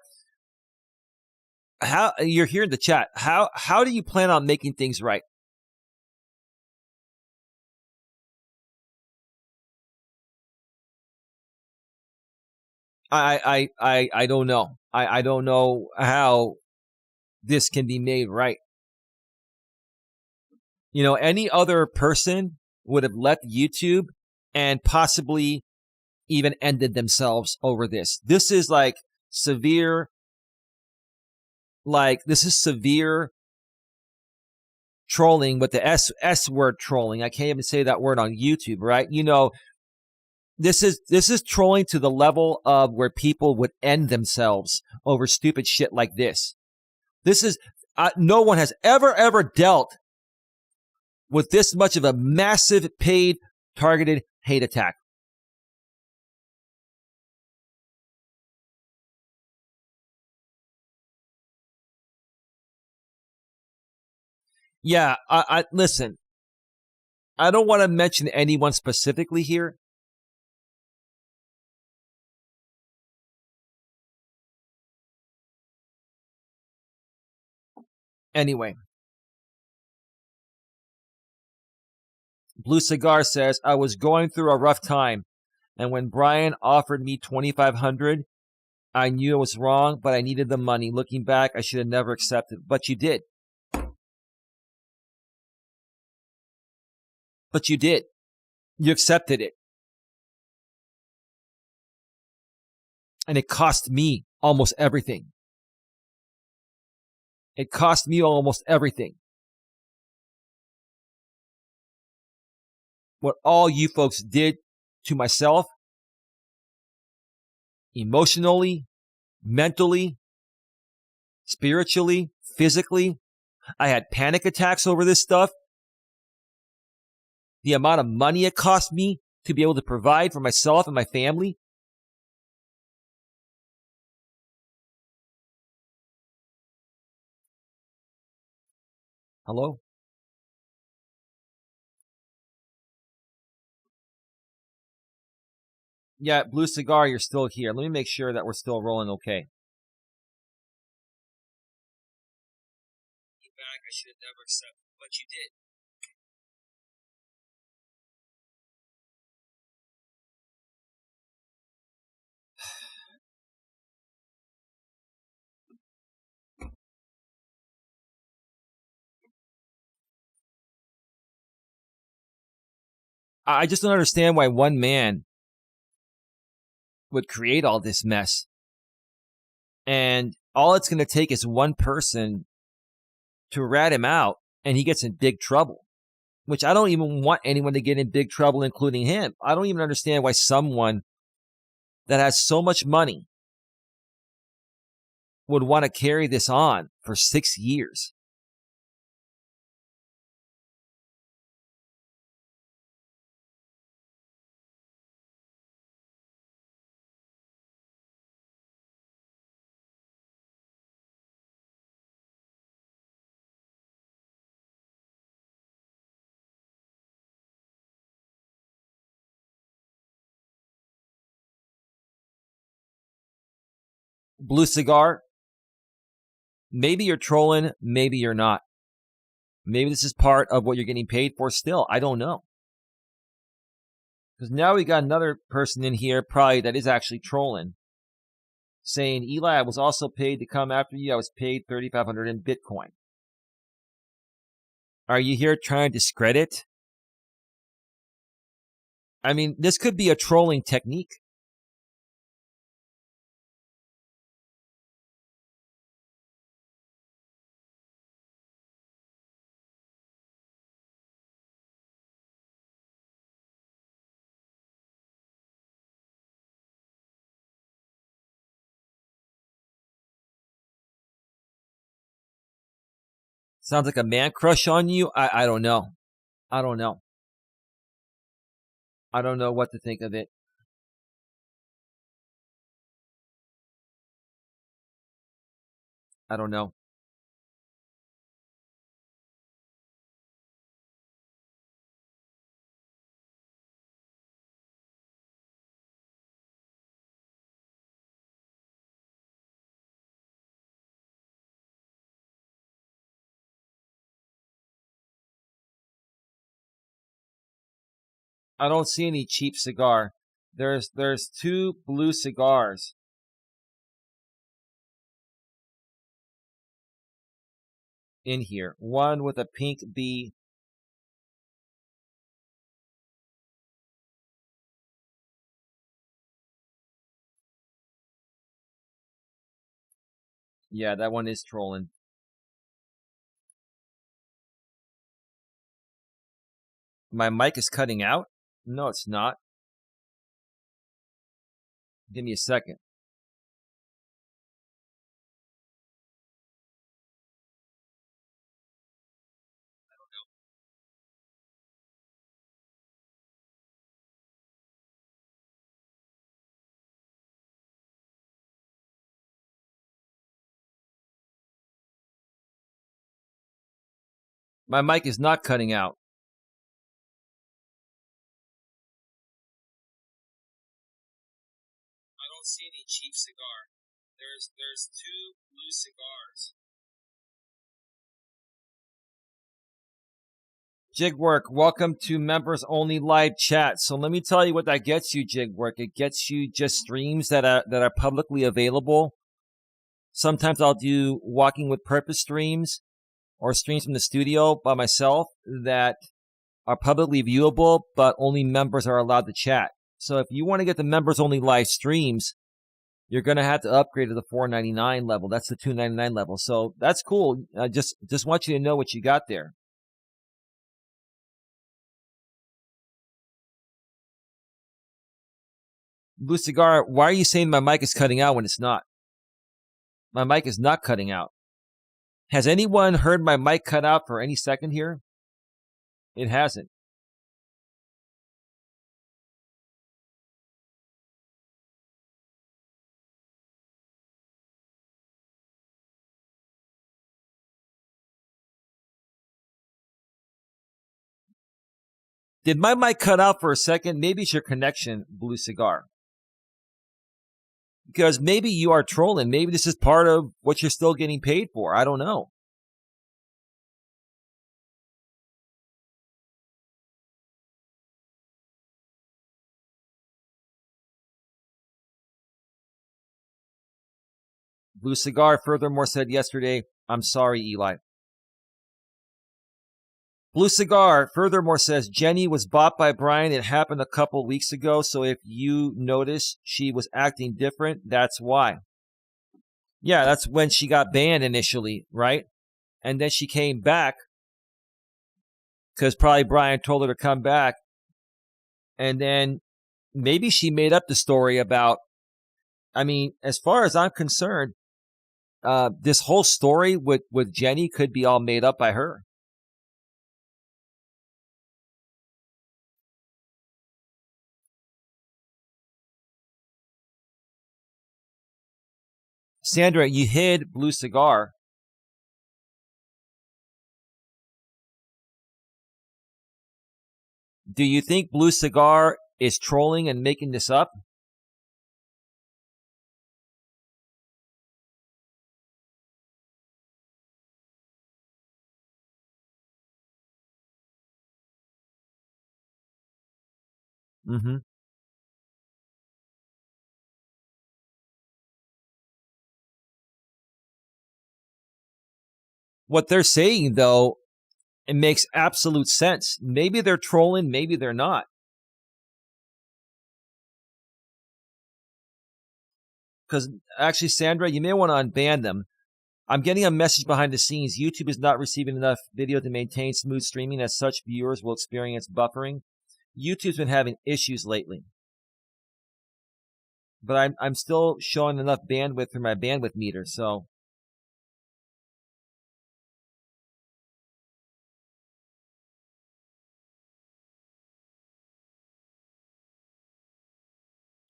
how you're here in the chat? How do you plan on making things right? I don't know. I don't know how this can be made right. Any other person would have left YouTube and possibly even ended themselves over this. This is severe, severe trolling with the S word trolling. I can't even say that word on YouTube, right? This is trolling to the level of where people would end themselves over stupid shit like this. This is no one has ever dealt with this much of a massive paid targeted hate attack. Yeah, I listen. I don't want to mention anyone specifically here. Anyway, Blue Cigar says, I was going through a rough time, and when Brian offered me $2,500, I knew it was wrong, but I needed the money. Looking back, I should have never accepted. But you did. But you did. You accepted it. And it cost me almost everything. It cost me almost everything. What all you folks did to myself, emotionally, mentally, spiritually, physically. I had panic attacks over this stuff. The amount of money it cost me to be able to provide for myself and my family. Hello? Yeah, Blue Cigar, you're still here. Let me make sure that we're still rolling okay. Back, I should have never accepted, but you did. I just don't understand why one man would create all this mess. And all it's going to take is one person to rat him out, and he gets in big trouble, which I don't even want anyone to get in big trouble, including him. I don't even understand why someone that has so much money would want to carry this on for 6 years. Blue Cigar, maybe you're trolling, maybe you're not. Maybe this is part of what you're getting paid for still. I don't know. Because now we got another person in here, probably that is actually trolling, saying, Eli, I was also paid to come after you. I was paid $3,500 in Bitcoin. Are you here trying to discredit? I mean, this could be a trolling technique. Sounds like a man crush on you. I don't know. I don't know. I don't know what to think of it. I don't know. I don't see any cheap cigar. There's 2 blue cigars in here. One with a pink bee. Yeah, that one is trolling. My mic is cutting out? No, it's not. Give me a second. My mic is not cutting out. I don't see any cheap cigar. There's 2 blue cigars. Jigwork, welcome to members only live chat. So let me tell you what that gets you, Jigwork. It gets you just streams that are publicly available. Sometimes I'll do walking with purpose streams or streams from the studio by myself that are publicly viewable, but only members are allowed to chat. So if you want to get the members only live streams, you're going to have to upgrade to the $4.99 level. That's the $2.99 level. So that's cool. I just want you to know what you got there. Blue Cigar, why are you saying my mic is cutting out when it's not? My mic is not cutting out. Has anyone heard my mic cut out for any second here? It hasn't. Did my mic cut out for a second? Maybe it's your connection, Blue Cigar. Because maybe you are trolling. Maybe this is part of what you're still getting paid for. I don't know. Blue Cigar furthermore said yesterday, I'm sorry, Eli. Blue Cigar furthermore says Jenny was bought by Brian. It happened a couple weeks ago. So if you notice she was acting different, that's why. Yeah, that's when she got banned initially, right? And then she came back because probably Brian told her to come back. And then maybe she made up the story about, I mean, as far as I'm concerned, this whole story with Jenny could be all made up by her. Sandra, you hid Blue Cigar. Do you think Blue Cigar is trolling and making this up? Mm-hmm. What they're saying, though, it makes absolute sense. Maybe they're trolling, maybe they're not. Because actually, Sandra, you may want to unban them. I'm getting a message behind the scenes. YouTube is not receiving enough video to maintain smooth streaming. As such, viewers will experience buffering. YouTube's been having issues lately. But I'm still showing enough bandwidth for my bandwidth meter, so.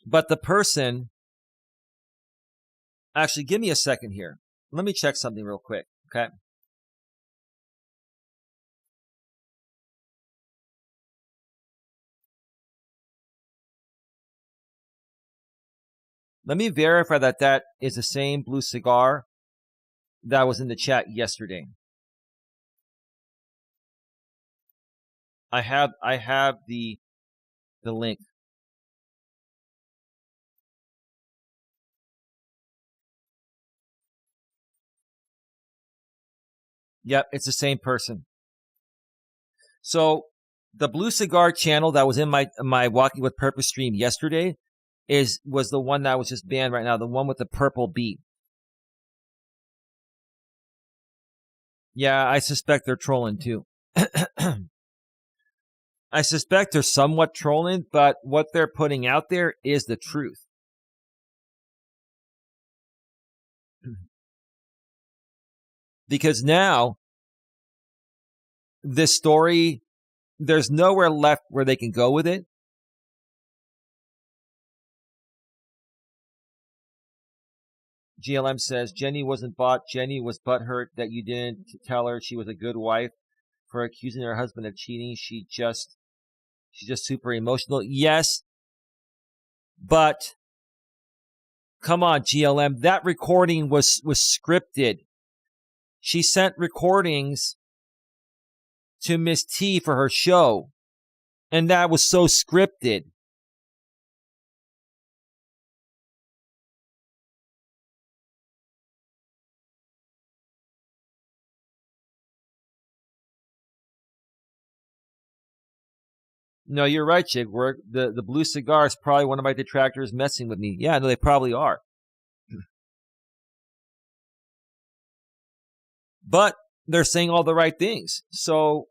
But the person, actually, give me a second here. Let me check something real quick, okay? Let me verify that that is the same Blue Cigar that was in the chat yesterday. I have the link. Yep, it's the same person. So the Blue Cigar channel that was in my Walking with Purpose stream yesterday was the one that was just banned right now, the one with the purple B. Yeah, I suspect they're trolling too. I suspect they're somewhat trolling, but what they're putting out there is the truth. Because now, this story, there's nowhere left where they can go with it. GLM says, Jenny wasn't bought. Jenny was butthurt that you didn't tell her she was a good wife for accusing her husband of cheating. She's just super emotional. Yes, but come on, GLM. That recording was scripted. She sent recordings to Miss T for her show, and that was so scripted. No, you're right, Chick. The Blue Cigar is probably one of my detractors messing with me. Yeah, no, they probably are. But they're saying all the right things. So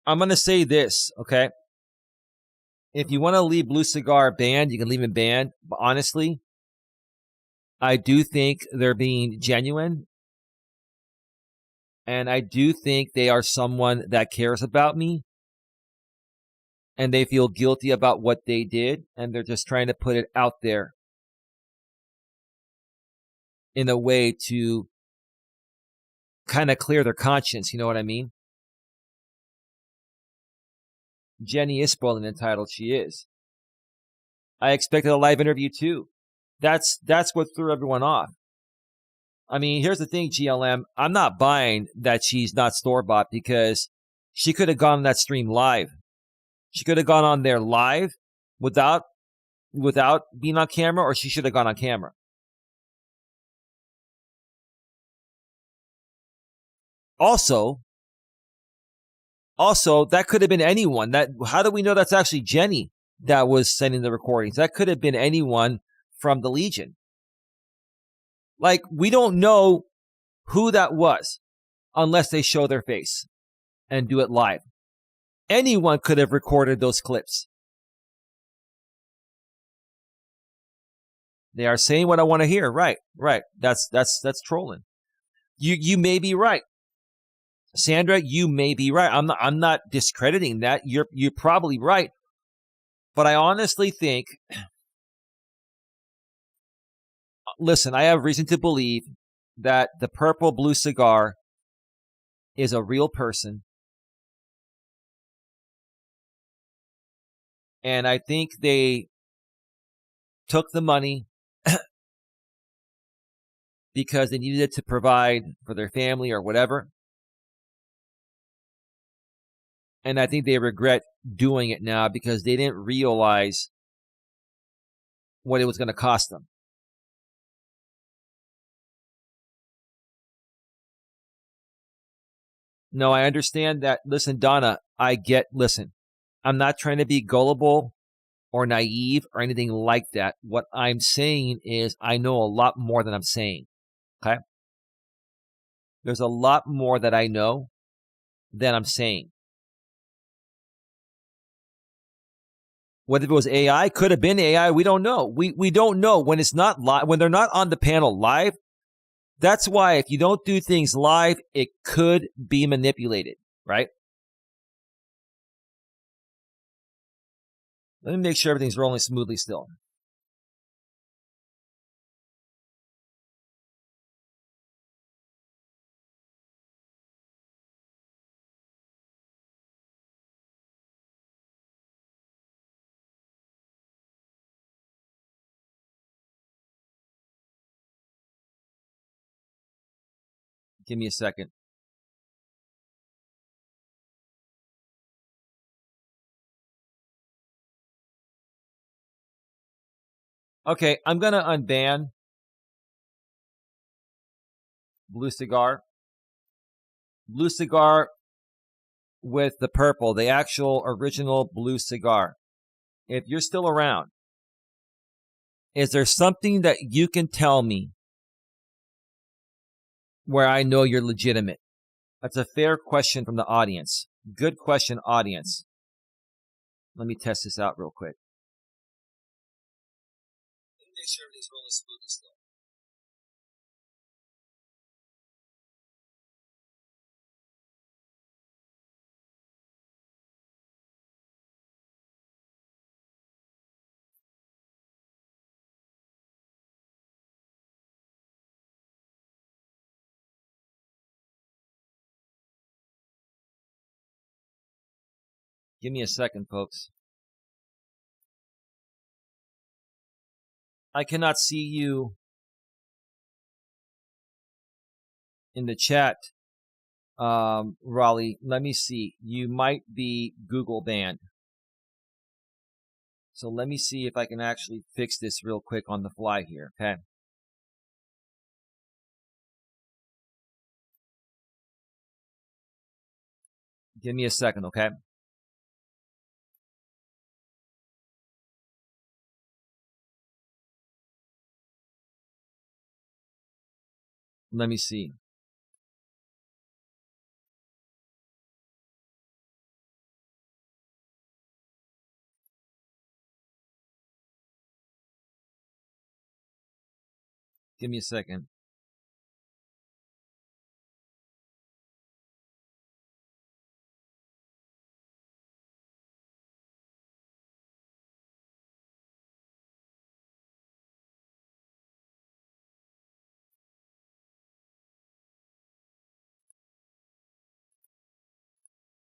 I'm going to say this, okay? If you want to leave Blue Cigar banned, you can leave him banned. But honestly, I do think they're being genuine. And I do think they are someone that cares about me. And they feel guilty about what they did. And they're just trying to put it out there in a way to kind of clear their conscience. You know what I mean? Jenny is spoiling the title. She is. I expected a live interview too. That's what threw everyone off. I mean, here's the thing, GLM. I'm not buying that she's not store-bought because she could have gone on that stream live. She could have gone on there live without being on camera, or she should have gone on camera. Also, that could have been anyone. How do we know that's actually Jenny that was sending the recordings? That could have been anyone from the Legion. Like, we don't know who that was unless they show their face and do it live. Anyone could have recorded those clips. They are saying what I want to hear. Right. That's trolling. You may be right. Sandra, you may be right. I'm not discrediting that. You're probably right. But I honestly think, listen, I have reason to believe that the purple blue cigar is a real person. And I think they took the money because they needed it to provide for their family or whatever. And I think they regret doing it now because they didn't realize what it was going to cost them. No, I understand that. Listen, Donna, listen, I'm not trying to be gullible or naive or anything like that. What I'm saying is I know a lot more than I'm saying. Okay? There's a lot more that I know than I'm saying. What if it was AI? Could have been AI. We don't know. We don't know when it's not live, when they're not on the panel live. That's why if you don't do things live, it could be manipulated, right? Let me make sure everything's rolling smoothly still. Give me a second. Okay, I'm going to unban Blue Cigar. Blue Cigar with the purple, the actual original Blue Cigar. If you're still around, is there something that you can tell me where I know you're legitimate? That's a fair question from the audience. Good question, audience. Let me test this out real quick. Let me make sure everything's rolling smoothly still. Give me a second, folks. I cannot see you in the chat, Raleigh. Let me see. You might be Google banned. So let me see if I can actually fix this real quick on the fly here, okay? Give me a second, okay? Let me see. Give me a second.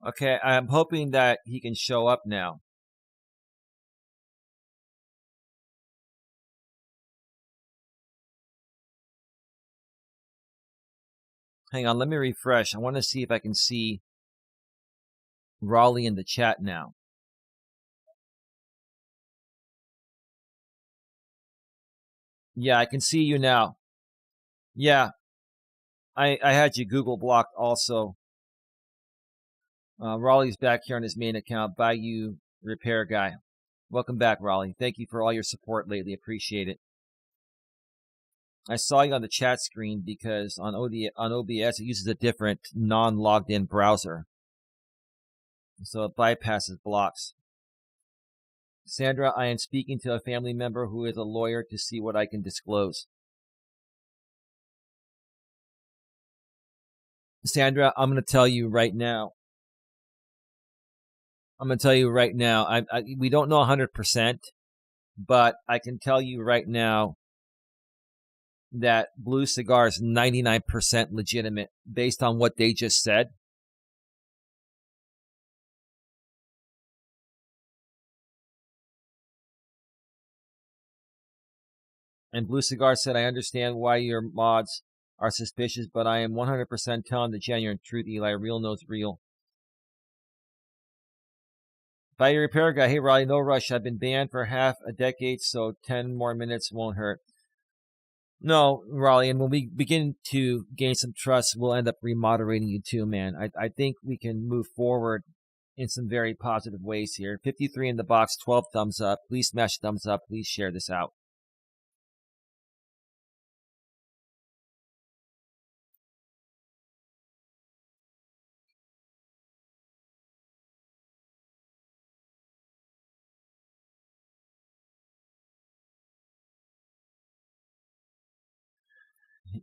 Okay, I'm hoping that he can show up now. Hang on, let me refresh. I want to see if I can see Raleigh in the chat now. Yeah, I can see you now. Yeah, I had you Google blocked also. Raleigh's back here on his main account, Bayou Repair Guy. Welcome back, Raleigh. Thank you for all your support lately. Appreciate it. I saw you on the chat screen because on OBS it uses a different non-logged in browser. So it bypasses blocks. Sandra, I am speaking to a family member who is a lawyer to see what I can disclose. Sandra, I'm going to tell you right now. We don't know 100%, but I can tell you right now that Blue Cigar is 99% legitimate based on what they just said. And Blue Cigar said, I understand why your mods are suspicious, but I am 100% telling the genuine truth, Eli. Real knows real. By your repair guy, hey, Riley, no rush. I've been banned for half a decade, so 10 more minutes won't hurt. No, Raleigh, and when we begin to gain some trust, we'll end up remoderating you too, man. I think we can move forward in some very positive ways here. 53 in the box, 12 thumbs up. Please smash thumbs up. Please share this out.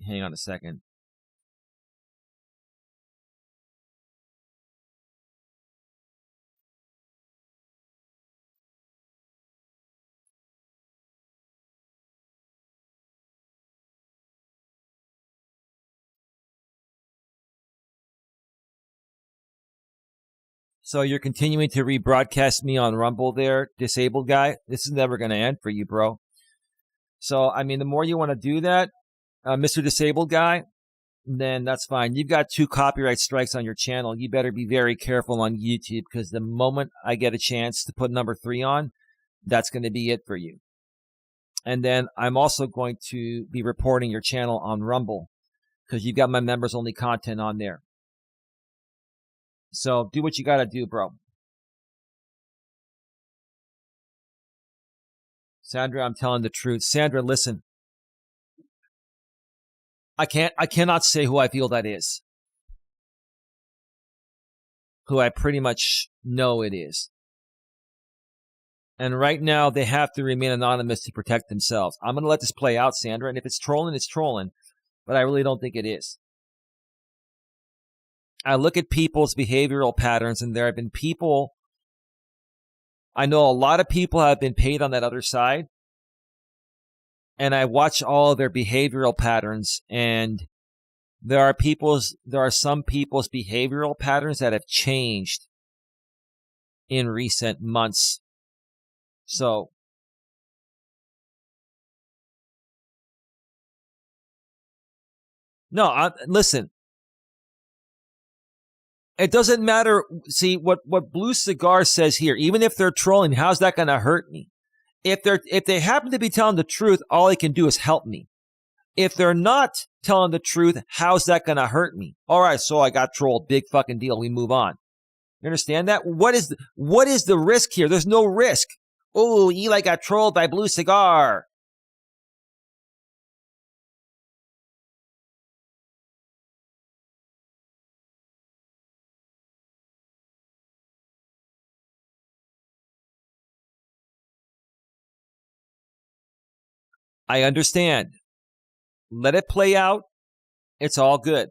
Hang on a second. So you're continuing to rebroadcast me on Rumble there, disabled guy? This is never going to end for you, bro. So, I mean, the more you want to do that, Mr. Disabled Guy, then that's fine. You've got 2 copyright strikes on your channel. You better be very careful on YouTube because the moment I get a chance to put number 3 on, that's going to be it for you. And then I'm also going to be reporting your channel on Rumble because you've got my members only content on there. So do what you got to do, bro. Sandra, I'm telling the truth. Sandra, listen. I cannot say who I feel that is. Who I pretty much know it is. And right now, they have to remain anonymous to protect themselves. I'm going to let this play out, Sandra. And if it's trolling, it's trolling. But I really don't think it is. I look at people's behavioral patterns, and there have been people. I know a lot of people have been paid on that other side. And I watch all of their behavioral patterns, and there are some people's behavioral patterns that have changed in recent months. So, no, listen. It doesn't matter. See what Blue Cigar says here. Even if they're trolling, how's that going to hurt me? If they happen to be telling the truth, all they can do is help me. If they're not telling the truth, how's that going to hurt me? All right, so I got trolled. Big fucking deal. We move on. You understand that? What is the risk here? There's no risk. Oh, Eli got trolled by Blue Cigar. I understand. Let it play out. It's all good.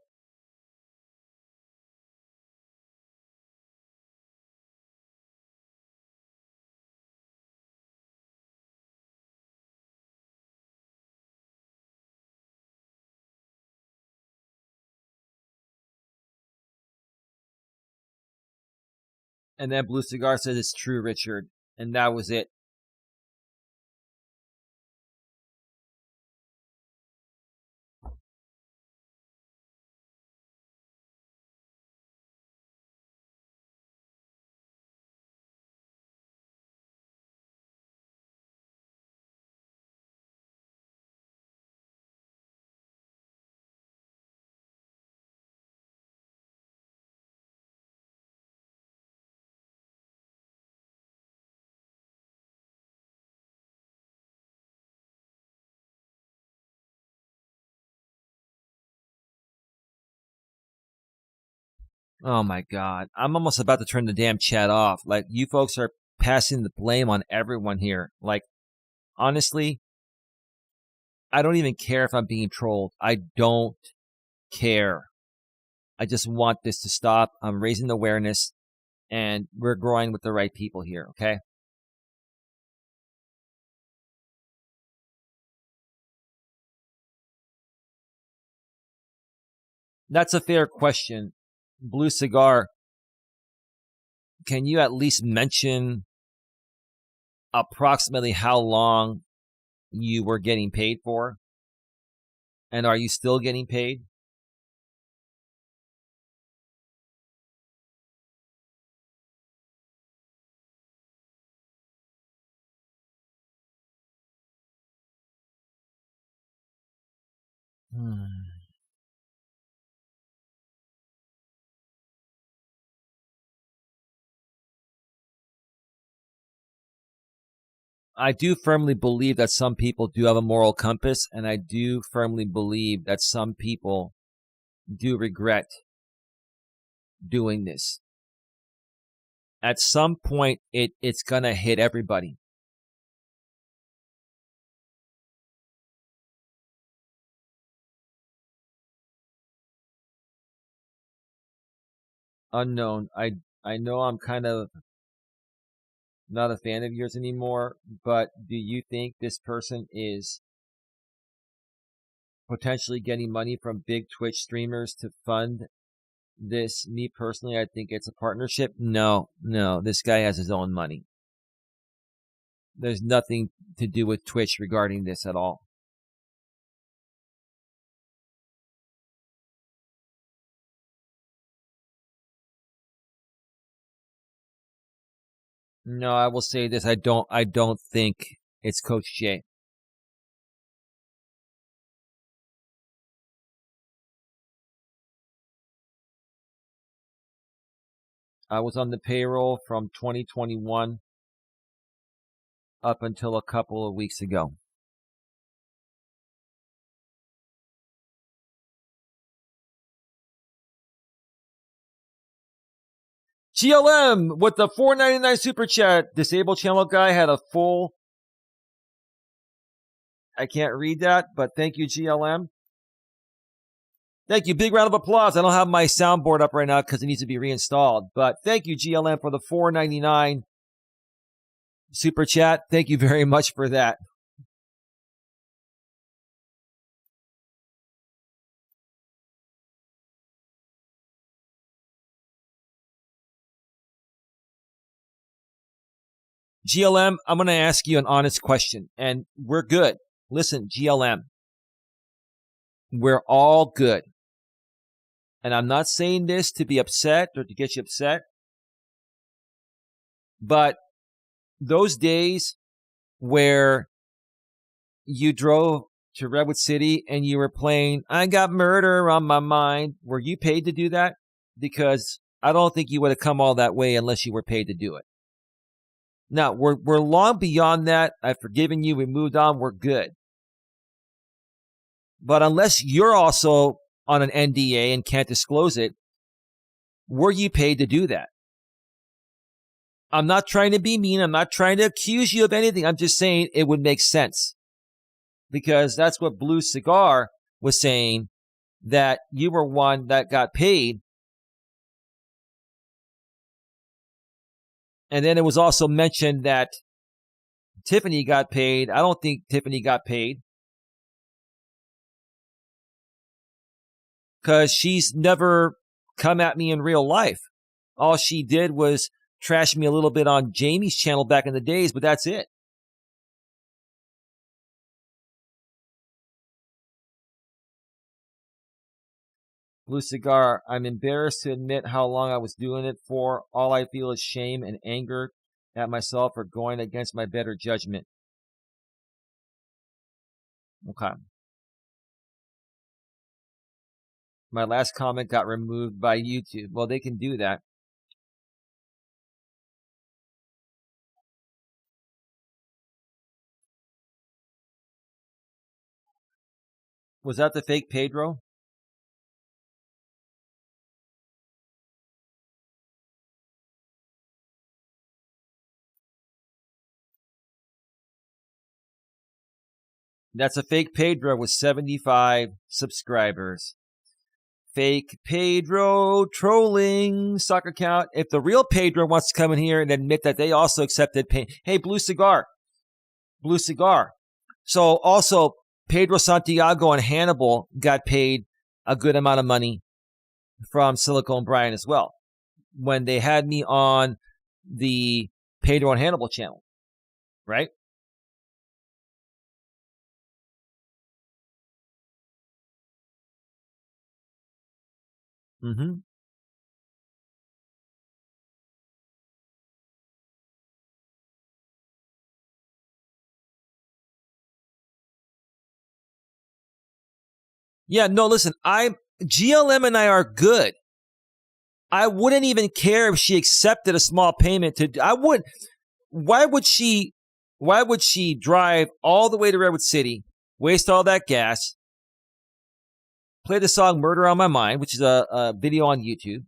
And then Blue Cigar says it's true, Richard. And that was it. Oh my God. I'm almost about to turn the damn chat off. Like, you folks are passing the blame on everyone here. Like, honestly, I don't even care if I'm being trolled. I don't care. I just want this to stop. I'm raising awareness, and we're growing with the right people here, okay? That's a fair question. Blue Cigar, can you at least mention approximately how long you were getting paid for? And are you still getting paid? I do firmly believe that some people do have a moral compass, and I do firmly believe that some people do regret doing this. At some point, it's going to hit everybody. Unknown. I know I'm kind of not a fan of yours anymore, but do you think this person is potentially getting money from big Twitch streamers to fund this? Me personally, I think it's a partnership. No, this guy has his own money. There's nothing to do with Twitch regarding this at all. No, I will say this. I don't think it's Coach J. I was on the payroll from 2021 up until a couple of weeks ago. GLM with the $4.99 super chat. Disabled channel guy had a full. I can't read that, but thank you, GLM. Thank you. Big round of applause. I don't have my soundboard up right now because it needs to be reinstalled. But thank you, GLM, for the $4.99 super chat. Thank you very much for that. GLM, I'm going to ask you an honest question, and we're good. Listen, GLM, we're all good. And I'm not saying this to be upset or to get you upset, but those days where you drove to Redwood City and you were playing I Got Murder on My Mind, were you paid to do that? Because I don't think you would have come all that way unless you were paid to do it. Now, we're long beyond that. I've forgiven you. We moved on. We're good. But unless you're also on an NDA and can't disclose it, were you paid to do that? I'm not trying to be mean. I'm not trying to accuse you of anything. I'm just saying it would make sense. Because that's what Blue Cigar was saying, that you were one that got paid. And then it was also mentioned that Tiffany got paid. I don't think Tiffany got paid, because she's never come at me in real life. All she did was trashed me a little bit on Jamie's channel back in the days, but that's it. Blue Cigar, I'm embarrassed to admit how long I was doing it for. All I feel is shame and anger at myself for going against my better judgment. Okay. My last comment got removed by YouTube. Well, they can do that. Was that the fake Pedro? That's a fake Pedro with 75 subscribers. Fake Pedro trolling soccer account. If the real Pedro wants to come in here and admit that they also accepted pay, hey, Blue Cigar. So also Pedro Santiago and Hannibal got paid a good amount of money from Silicone Brian as well when they had me on the Pedro and Hannibal channel, right? Mm-hmm. Yeah, no, listen, GLM and I are good. I wouldn't even care if she accepted a small payment why would she drive all the way to Redwood City, waste all that gas, play the song Murder on My Mind, which is a video on YouTube,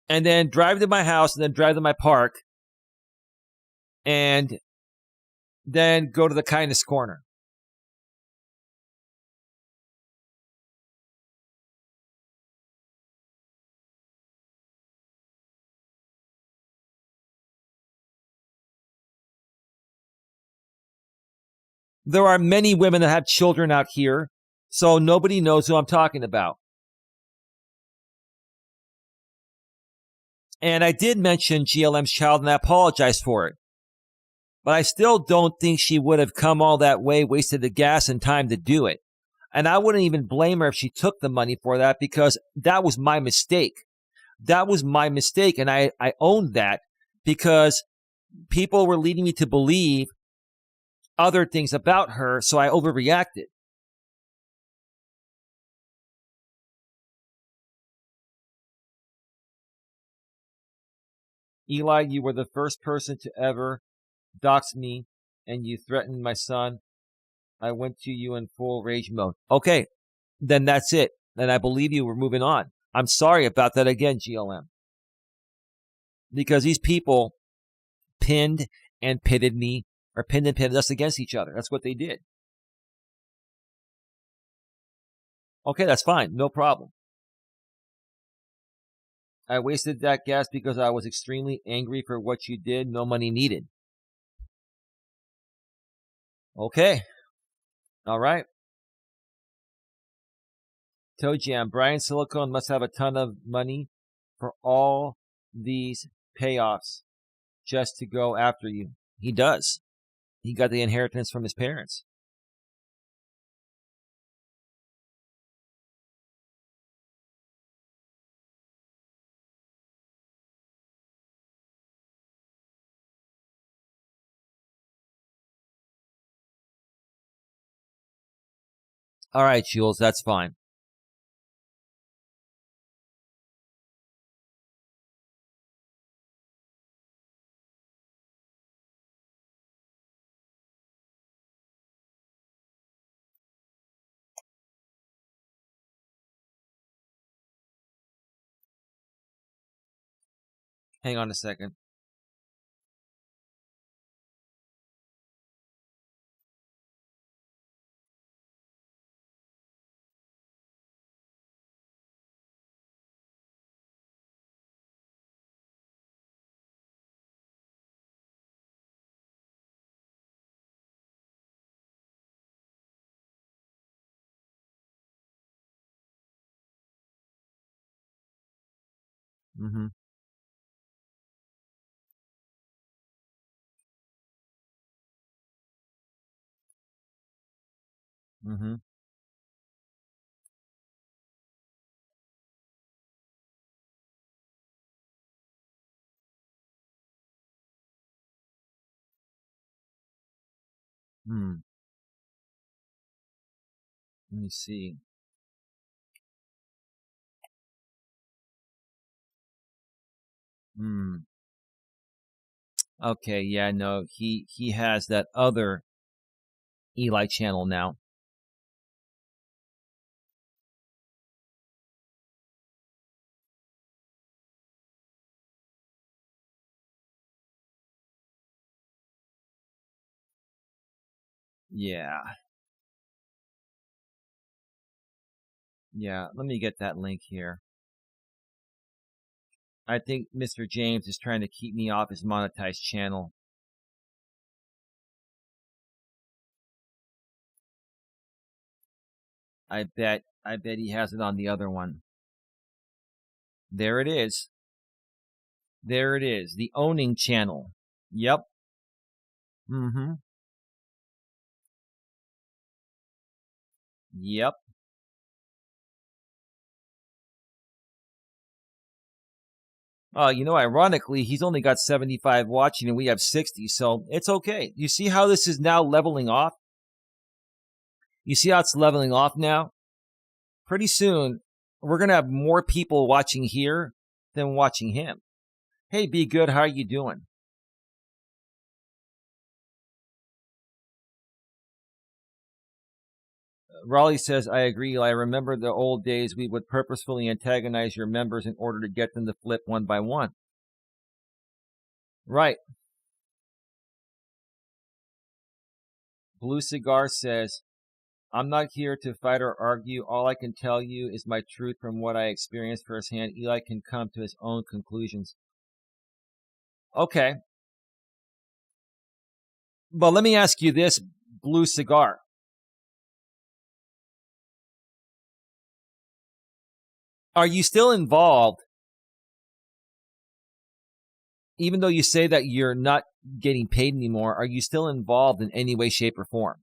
and then drive to my house and then drive to my park and then go to the Kindness Corner. There are many women that have children out here, so nobody knows who I'm talking about. And I did mention GLM's child, and I apologize for it. But I still don't think she would have come all that way, wasted the gas and time to do it. And I wouldn't even blame her if she took the money for that because that was my mistake. That was my mistake. And I owned that because people were leading me to believe other things about her. So I overreacted. Eli, you were the first person to ever dox me and you threatened my son. I went to you in full rage mode. Okay, then that's it. And I believe you. We're moving on. I'm sorry about that again, GLM. Because these people pinned and pitted me, or pinned and pitted us against each other. That's what they did. Okay, that's fine. No problem. I wasted that gas because I was extremely angry for what you did. No money needed. Okay. All right. Toe Jam. Brian Silicone must have a ton of money for all these payoffs just to go after you. He does. He got the inheritance from his parents. All right, Jules, that's fine. Hang on a second. Mm-hmm. Mm-hmm. Hmm. Let me see. Hmm. Okay, yeah, no, he has that other Eli channel now. Yeah. Yeah, let me get that link here. I think Mr. James is trying to keep me off his monetized channel. I bet he has it on the other one. There it is. There it is. The owning channel. Yep. Mm-hmm. Yep. Ironically, he's only got 75 watching and we have 60, so it's okay. You see how this is now leveling off? You see how it's leveling off now? Pretty soon, we're going to have more people watching here than watching him. Hey, Be Good, how are you doing? Raleigh says, I agree. I remember the old days we would purposefully antagonize your members in order to get them to flip one by one. Right. Blue Cigar says, I'm not here to fight or argue. All I can tell you is my truth from what I experienced firsthand. Eli can come to his own conclusions. Okay. But let me ask you this, Blue Cigar. Are you still involved, even though you say that you're not getting paid anymore? Are you still involved in any way, shape, or form?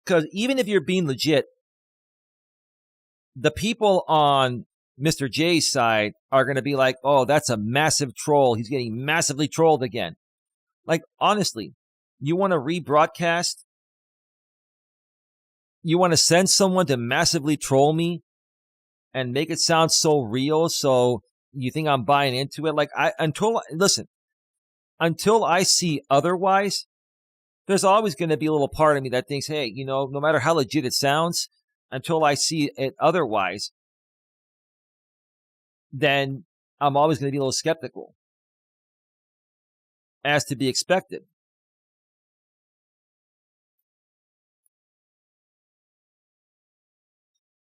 Because even if you're being legit, the people on Mr. J's side are going to be like, oh, that's a massive troll. He's getting massively trolled again. Like, honestly, you want to rebroadcast? You want to send someone to massively troll me and make it sound so real so you think I'm buying into it? Like, until I see otherwise, there's always going to be a little part of me that thinks, hey, no matter how legit it sounds, until I see it otherwise, then I'm always going to be a little skeptical, as to be expected.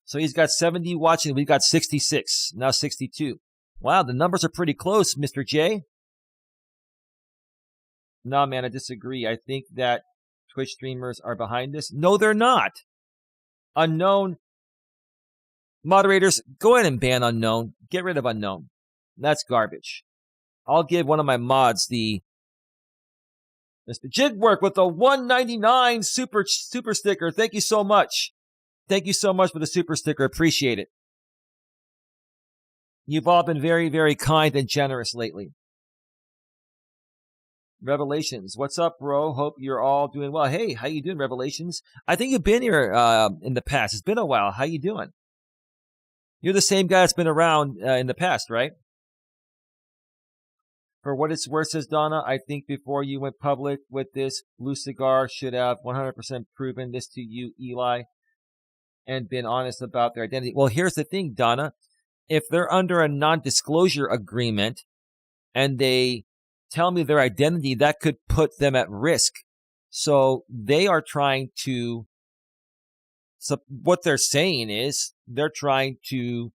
So he's got 70 watching. We've got 66, now 62. Wow, the numbers are pretty close, Mr. J. No, man, I disagree. I think that Twitch streamers are behind this. No, they're not. Unknown. Moderators, go ahead and ban Unknown. Get rid of Unknown. That's garbage. I'll give one of my mods the Mr. Jigwork with the 199 super sticker. Thank you so much. Thank you so much for the super sticker. Appreciate it. You've all been very, very kind and generous lately. Revelations, what's up, bro? Hope you're all doing well. Hey, how you doing, Revelations? I think you've been here in the past. It's been a while. How you doing? You're the same guy that's been around in the past, right? For what it's worth, says Donna, I think before you went public with this, Blue Cigar should have 100% proven this to you, Eli, and been honest about their identity. Well, here's the thing, Donna. If they're under a non-disclosure agreement and they tell me their identity, that could put them at risk. So they are trying to, so what they're saying is they're trying to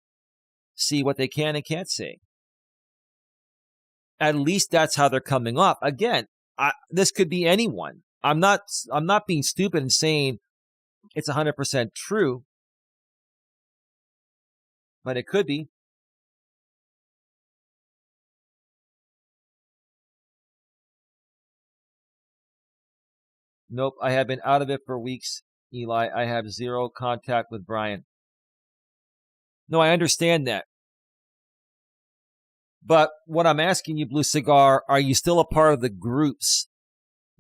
see what they can and can't say. At least that's how they're coming off. Again, this could be anyone. I'm not being stupid and saying it's 100% true. but it could be. Nope, I have been out of it for weeks, Eli. I have zero contact with Brian. No, I understand that. But what I'm asking you, Blue Cigar, are you still a part of the groups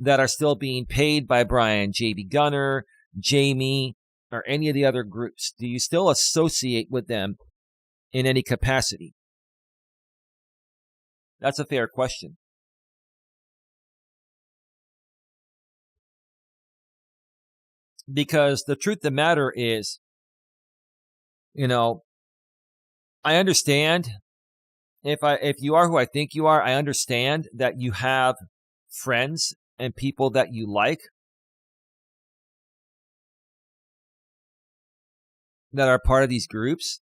that are still being paid by Brian, JB Gunner, Jamie, or any of the other groups? Do you still associate with them in any capacity? That's a fair question. Because the truth of the matter is, I understand if you are who I think you are, I understand that you have friends and people that you like that are part of these groups.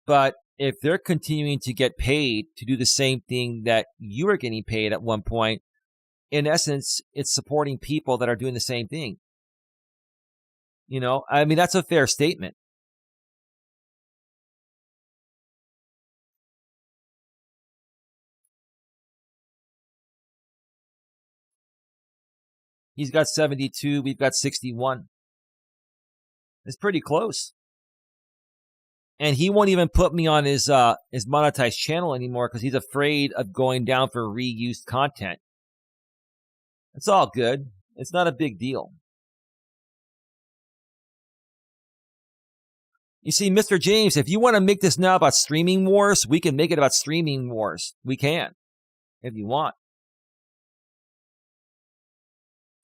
But if they're continuing to get paid to do the same thing that you were getting paid at one point, in essence, it's supporting people that are doing the same thing. I mean, that's a fair statement. He's got 72. We've got 61. It's pretty close. And he won't even put me on his monetized channel anymore because he's afraid of going down for reused content. It's all good. It's not a big deal. You see, Mr. James, if you want to make this now about streaming wars, we can make it about streaming wars. We can, if you want.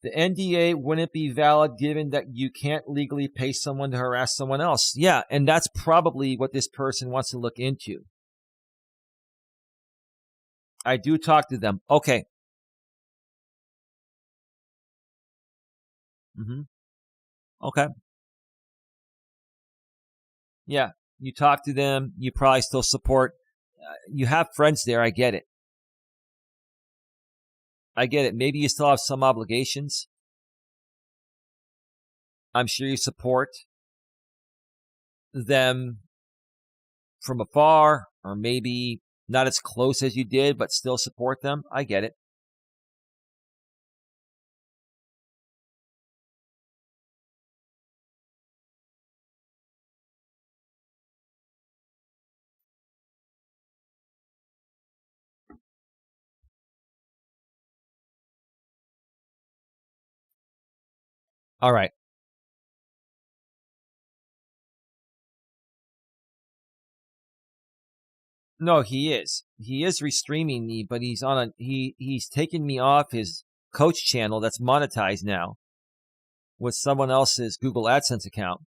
The NDA wouldn't be valid given that you can't legally pay someone to harass someone else. Yeah, and that's probably what this person wants to look into. I do talk to them. Okay. Okay. Yeah, you talk to them. You probably still support. You have friends there. I get it. Maybe you still have some obligations. I'm sure you support them from afar, or maybe not as close as you did, but still support them. I get it. All right. No, he is. He is restreaming me, but he's taken me off his coach channel that's monetized now with someone else's Google AdSense account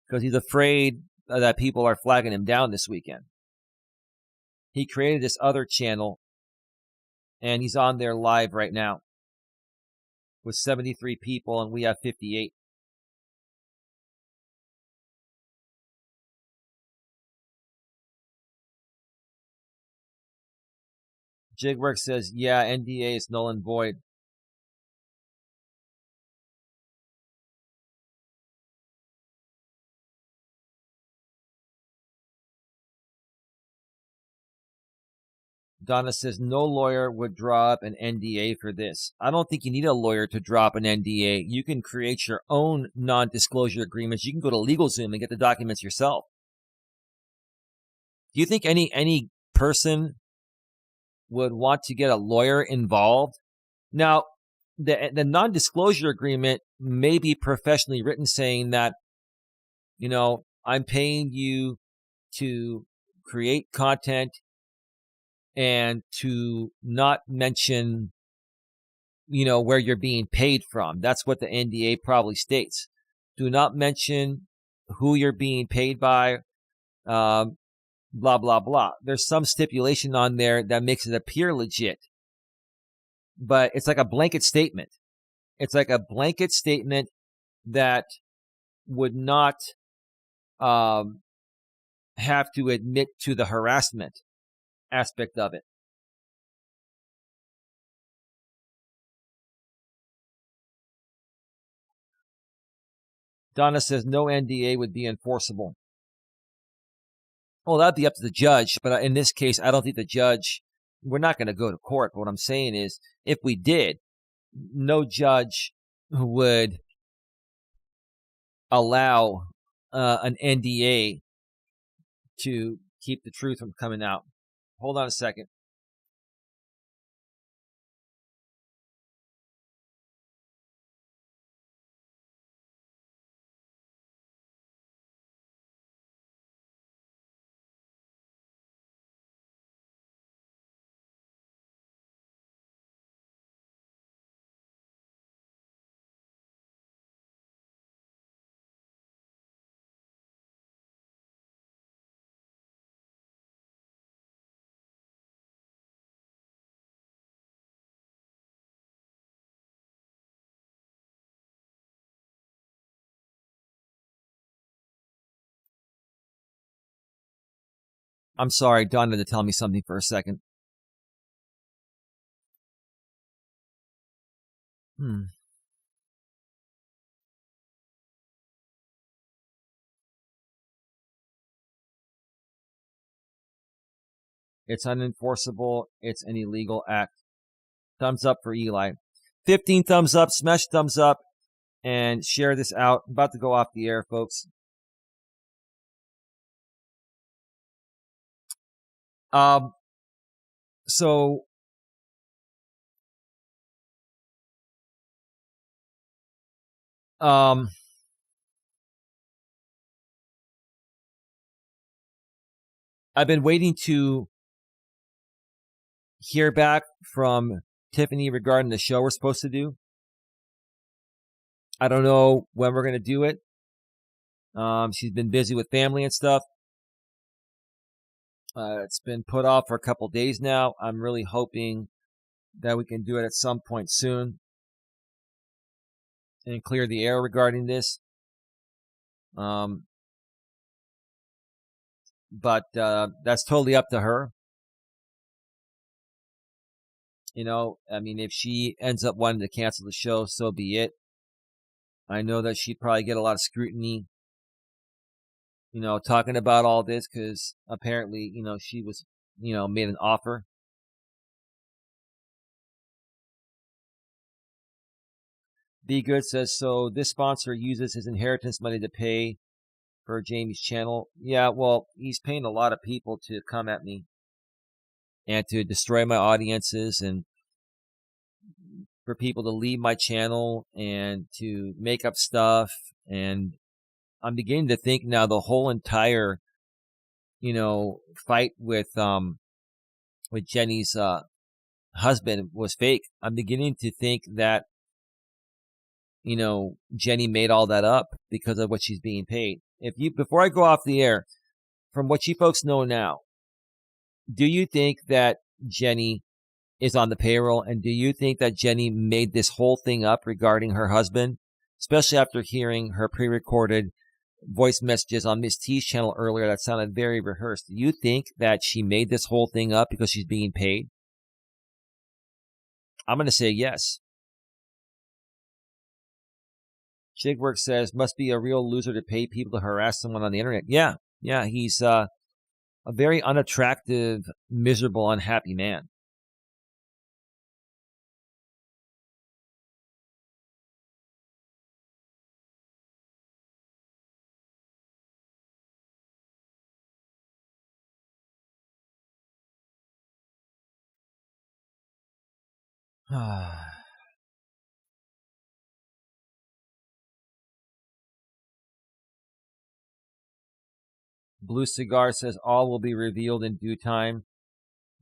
because he's afraid that people are flagging him down this weekend. He created this other channel and he's on there live right now with 73 people and we have 58. Jigwork says, yeah, NDA is null and void. Donna says, no lawyer would draw up an NDA for this. I don't think you need a lawyer to draw up an NDA. You can create your own non-disclosure agreements. You can go to LegalZoom and get the documents yourself. Do you think any person would want to get a lawyer involved? Now, the non-disclosure agreement may be professionally written saying that, I'm paying you to create content and to not mention, where you're being paid from. That's what the NDA probably states. Do not mention who you're being paid by, blah, blah, blah. There's some stipulation on there that makes it appear legit. But it's like a blanket statement. It's like a blanket statement that would not have to admit to the harassment aspect of it. Donna says no NDA would be enforceable. Well, that'd be up to the judge. But in this case, I don't think the judge, we're not going to go to court. But what I'm saying is, if we did, no judge would allow an NDA to keep the truth from coming out. Hold on a second. I'm sorry, Don had to tell me something for a second. It's unenforceable. It's an illegal act. Thumbs up for Eli. 15 thumbs up. Smash thumbs up and share this out. I'm about to go off the air, folks. So I've been waiting to hear back from Tiffany regarding the show we're supposed to do. I don't know when we're going to do it. She's been busy with family and stuff. It's been put off for a couple days now. I'm really hoping that we can do it at some point soon and clear the air regarding this. But that's totally up to her. You know, I mean, if she ends up wanting to cancel the show, so be it. I know that she'd probably get a lot of scrutiny, you know, talking about all this because apparently, you know, she was, you know, made an offer. Be Good says, so this sponsor uses his inheritance money to pay for Jamie's channel. Yeah, well, he's paying a lot of people to come at me and to destroy my audiences and for people to leave my channel and to make up stuff. And I'm beginning to think now the whole entire, you know, fight with Jenny's husband was fake. I'm beginning to think that, you know, Jenny made all that up because of what she's being paid. Before I go off the air, from what you folks know now, do you think that Jenny is on the payroll? And do you think that Jenny made this whole thing up regarding her husband, especially after hearing her pre-recorded voice messages on Miss T's channel earlier that sounded very rehearsed? Do you think that she made this whole thing up because she's being paid? I'm going to say yes. Jigwork says, must be a real loser to pay people to harass someone on the internet. Yeah, he's a very unattractive, miserable, unhappy man. Blue Cigar says, all will be revealed in due time.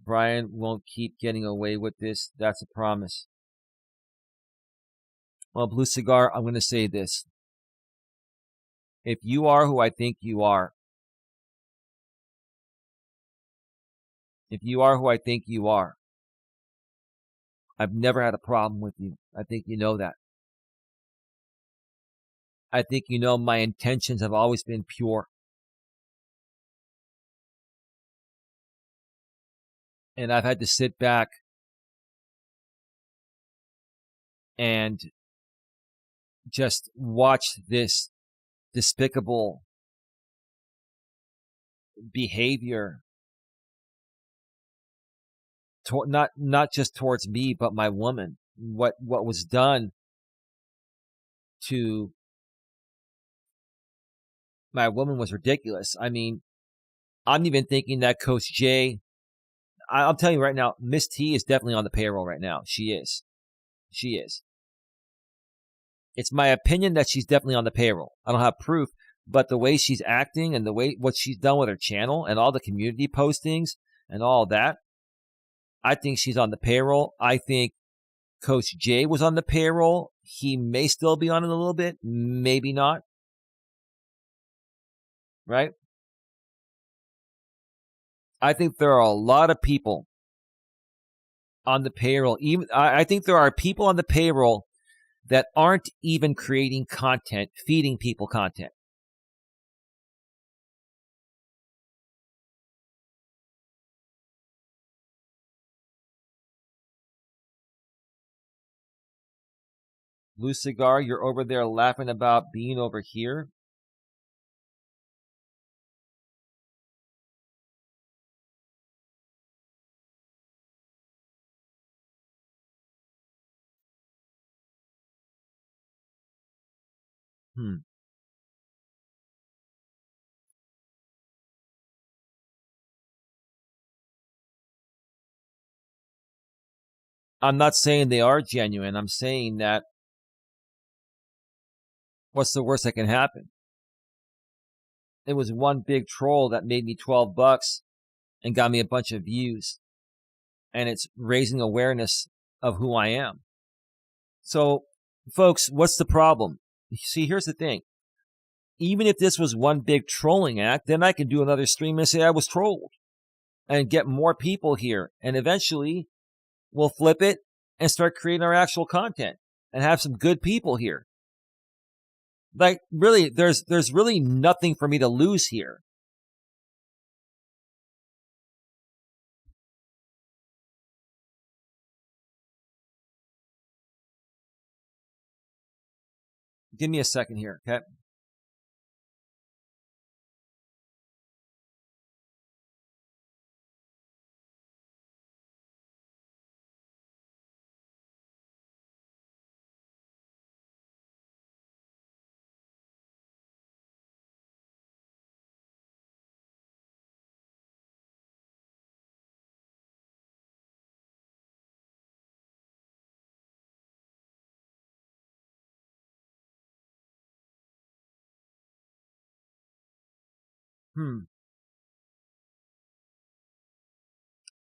Brian won't keep getting away with this. That's a promise. Well, Blue Cigar, I'm going to say this. If you are who I think you are, I've never had a problem with you. I think you know that. I think you know my intentions have always been pure. And I've had to sit back and just watch this despicable behavior, not just towards me, but my woman. What was done to my woman was ridiculous. I mean, I'm even thinking that Coach J, I'm telling you right now, Miss T is definitely on the payroll right now. She is. She is. It's my opinion that she's definitely on the payroll. I don't have proof, but the way she's acting and the way what she's done with her channel and all the community postings and all that, I think she's on the payroll. I think Coach J was on the payroll. He may still be on it a little bit, maybe not. Right? I think there are a lot of people on the payroll. Even I think there are people on the payroll that aren't even creating content, feeding people content. Blue Cigar, you're over there laughing about being over here. I'm not saying they are genuine. I'm saying that what's the worst that can happen? It was one big troll that made me $12 and got me a bunch of views. And it's raising awareness of who I am. So, folks, what's the problem? See, here's the thing. Even if this was one big trolling act, then I can do another stream and say I was trolled and get more people here. And eventually we'll flip it and start creating our actual content and have some good people here. Like, really, there's really nothing for me to lose here. Give me a second here, okay?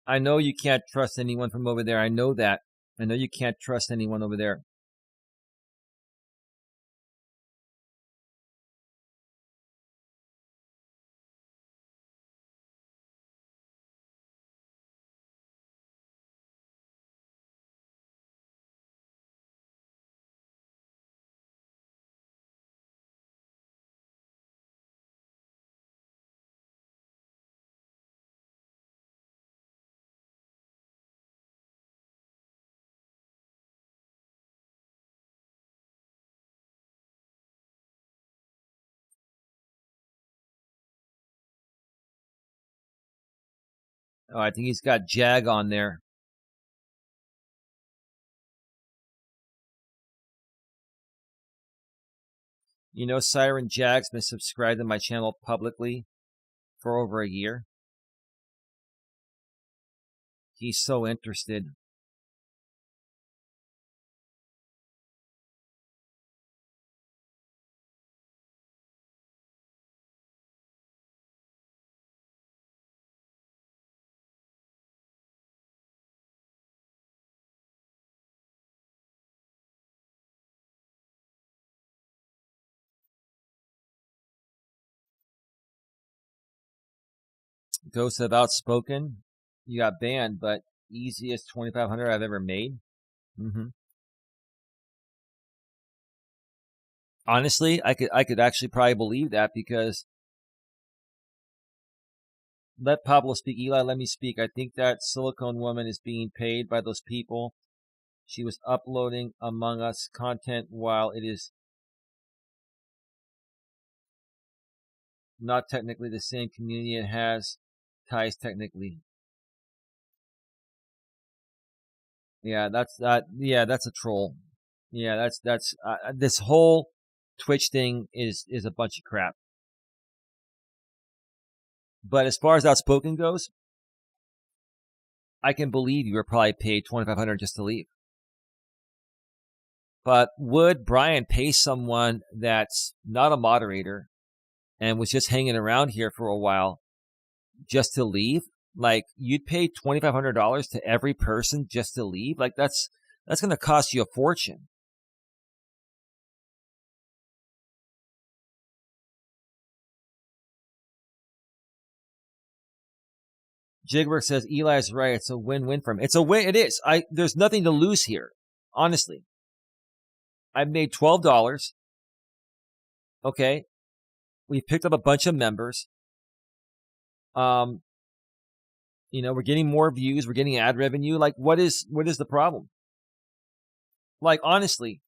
I know you can't trust anyone from over there. I know that. I know you can't trust anyone over there. Oh, I think he's got Jag on there. You know, Siren Jag's been subscribed to my channel publicly for over a year. He's so interested. Ghost of Outspoken, you got banned, but easiest 2,500 I've ever made. Honestly, I could actually probably believe that because let Pablo speak. Eli, let me speak. I think that silicone woman is being paid by those people. She was uploading Among Us content while it is Not technically the same community. It has ties technically. Yeah, that's that. Yeah, that's a troll. Yeah, that's this whole Twitch thing is a bunch of crap. But as far as Outspoken goes, I can believe you were probably paid $2,500 just to leave. But would Brian pay someone that's not a moderator and was just hanging around here for a while just to leave? Like, you'd pay $2,500 to every person just to leave? Like, that's going to cost you a fortune. Jigberg says Eli's right. It's a win-win for him. It's a win. It is. There's nothing to lose here. Honestly, I've made $12. Okay, we picked up a bunch of members. We're getting more views. We're getting ad revenue. Like, what is the problem? Like, honestly,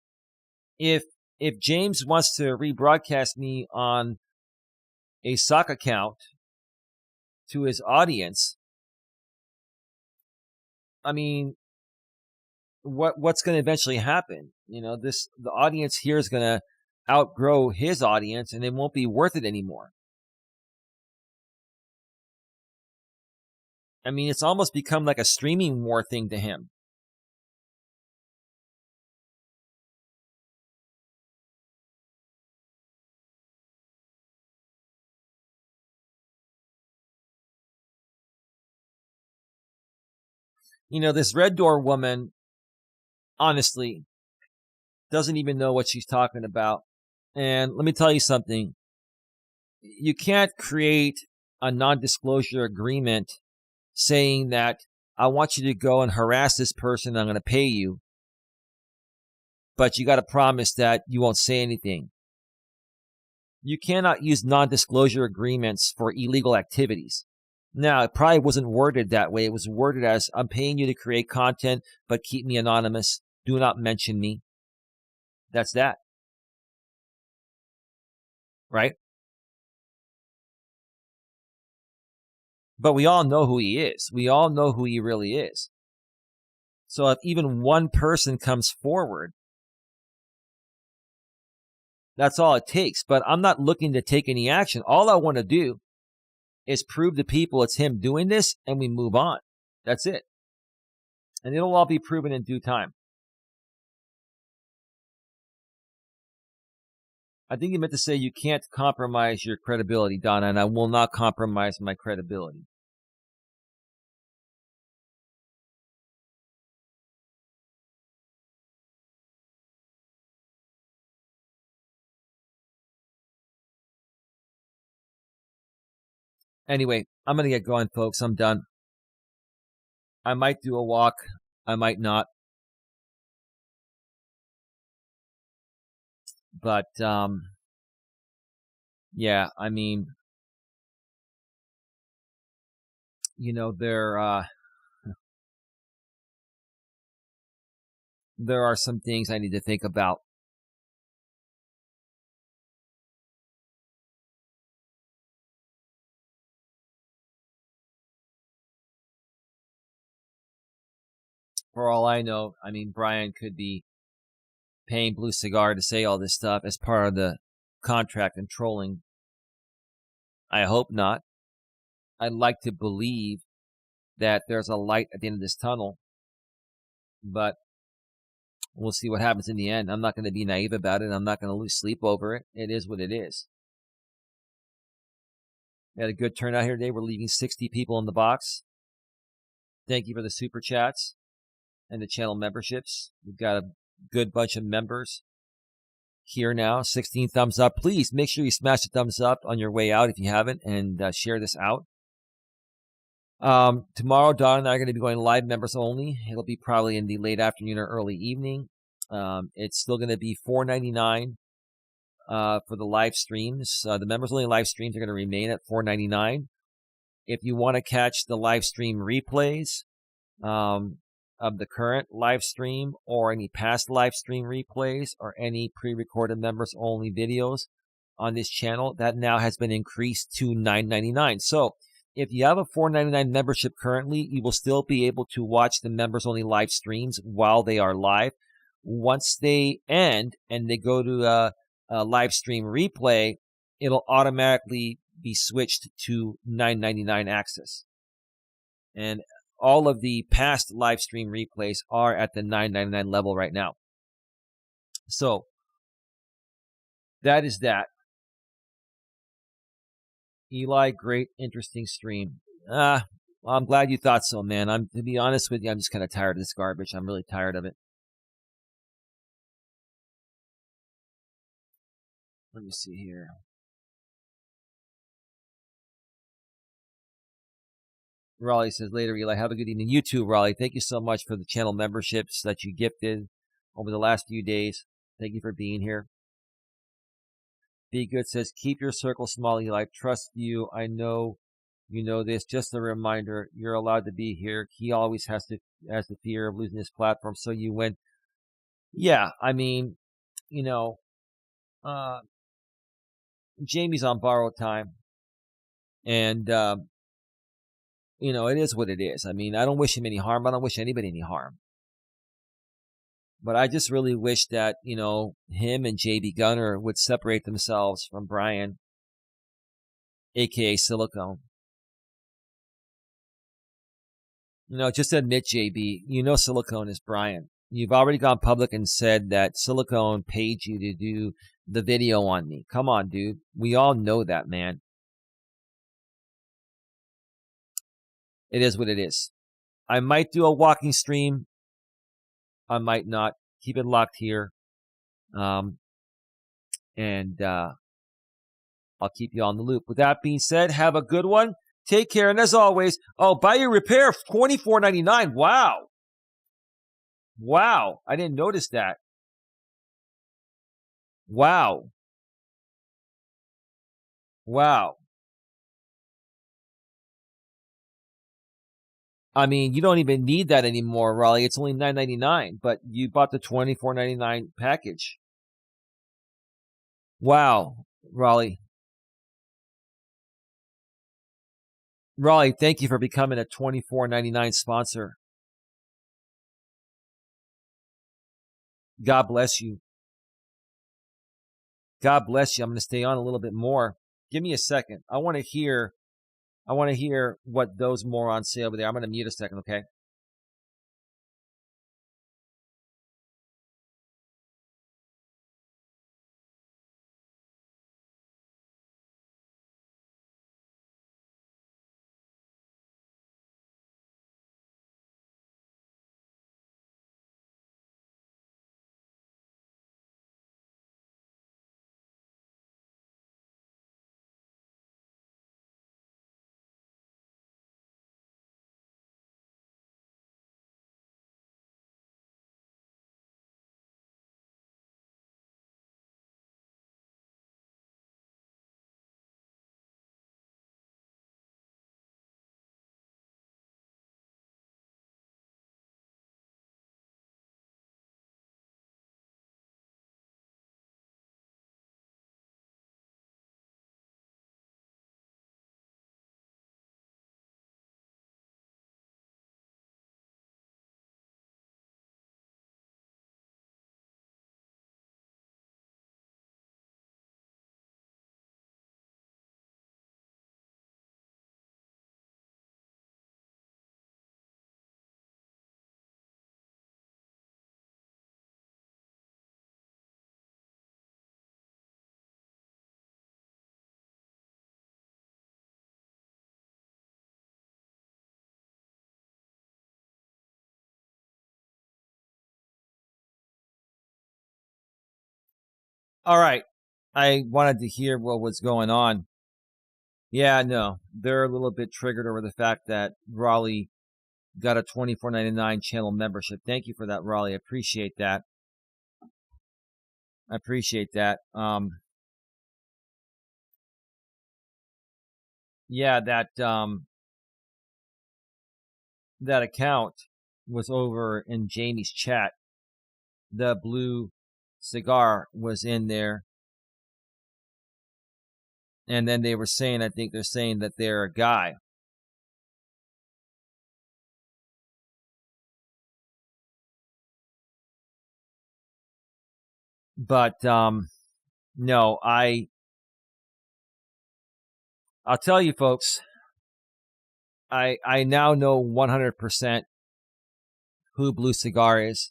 if James wants to rebroadcast me on a sock account to his audience, I mean, what's going to eventually happen? The audience here is going to outgrow his audience, and it won't be worth it anymore. I mean, it's almost become like a streaming war thing to him. This Red Door woman, honestly, doesn't even know what she's talking about. And let me tell you something. You can't create a non-disclosure agreement saying that I want you to go and harass this person, I'm going to pay you, but you got to promise that you won't say anything. You cannot use non-disclosure agreements for illegal activities. Now, it probably wasn't worded that way. It was worded as, I'm paying you to create content, but keep me anonymous. Do not mention me. That's that. Right? But we all know who he is. We all know who he really is. So if even one person comes forward, that's all it takes. But I'm not looking to take any action. All I want to do is prove to people it's him doing this, and we move on. That's it. And it'll all be proven in due time. I think you meant to say you can't compromise your credibility, Donna, and I will not compromise my credibility. Anyway, I'm going to get going, folks. I'm done. I might do a walk. I might not. But, yeah, I mean, there are some things I need to think about. For all I know, I mean, Brian could be paying Blue Cigar to say all this stuff as part of the contract and trolling. I hope not. I'd like to believe that there's a light at the end of this tunnel, but we'll see what happens in the end. I'm not going to be naive about it. I'm not going to lose sleep over it. It is what it is. We had a good turnout here today. We're leaving 60 people in the box. Thank you for the super chats and the channel memberships. We've got a good bunch of members here now. 16 thumbs up. Please make sure you smash the thumbs up on your way out if you haven't, and share this out. Tomorrow, Don and I are going to be going live members only. It'll be probably in the late afternoon or early evening. It's still going to be $4.99 for the live streams. The members only live streams are going to remain at $4.99. If you want to catch the live stream replays of the current live stream or any past live stream replays or any pre-recorded members only videos, on this channel, that now has been increased to $9.99. So if you have a $4.99 membership currently, you will still be able to watch the members-only live streams while they are live. Once they end and they go to a live stream replay, it'll automatically be switched to $9.99 access. And all of the past live stream replays are at the $9.99 level right now. So that is that. Eli, great, interesting stream. Well, I'm glad you thought so, man. To be honest with you, I'm just kind of tired of this garbage. I'm really tired of it. Let me see here. Raleigh says later, Eli, have a good evening. You too, Raleigh. Thank you so much for the channel memberships that you gifted over the last few days. Thank you for being here. Be Good says, keep your circle small, Eli. Trust you. I know you know this. Just a reminder, you're allowed to be here. He always has the fear of losing his platform, so you win. Yeah, I mean, Jamie's on borrowed time. And, it is what it is. I mean, I don't wish him any harm. I don't wish anybody any harm. But I just really wish that, him and JB Gunner would separate themselves from Brian, a.k.a. Silicone. Just admit, JB, Silicone is Brian. You've already gone public and said that Silicone paid you to do the video on me. Come on, dude. We all know that, man. It is what it is. I might do a walking stream. I might not. Keep it locked here. And I'll keep you on the loop. With that being said, have a good one. Take care. And as always, buy your repair, $24.99. Wow. Wow. I didn't notice that. Wow. Wow. I mean, you don't even need that anymore, Raleigh. It's only $9.99, but you bought the $24.99 package. Wow, Raleigh. Raleigh, thank you for becoming a $24.99 sponsor. God bless you. God bless you. I'm going to stay on a little bit more. Give me a second. I want to hear what those morons say over there. I'm going to mute a second, okay? All right. I wanted to hear what was going on. Yeah, no, they're a little bit triggered over the fact that Raleigh got a $24.99 channel membership. Thank you for that, Raleigh. I appreciate that. Yeah, that account was over in Jamie's chat. The blue cigar was in there. And then they were saying, I think they're saying that they're a guy. But no, I'll tell you folks, I now know 100% who Blue Cigar is.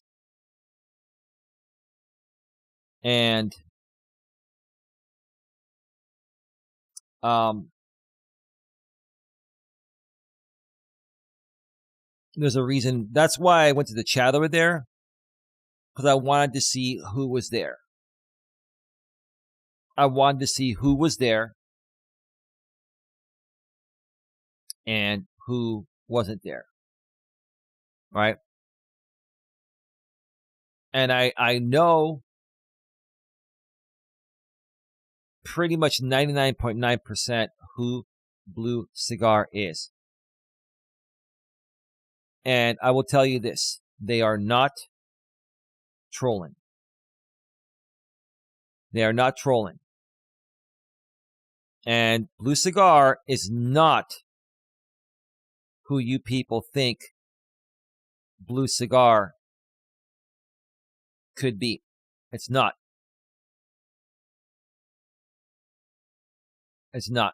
And there's a reason. That's why I went to the chat over there, because I wanted to see who was there. I wanted to see who was there and who wasn't there. Right? And I know pretty much 99.9% who Blue Cigar is. And I will tell you this, they are not trolling. They are not trolling. And Blue Cigar is not who you people think Blue Cigar could be. It's not. It's not.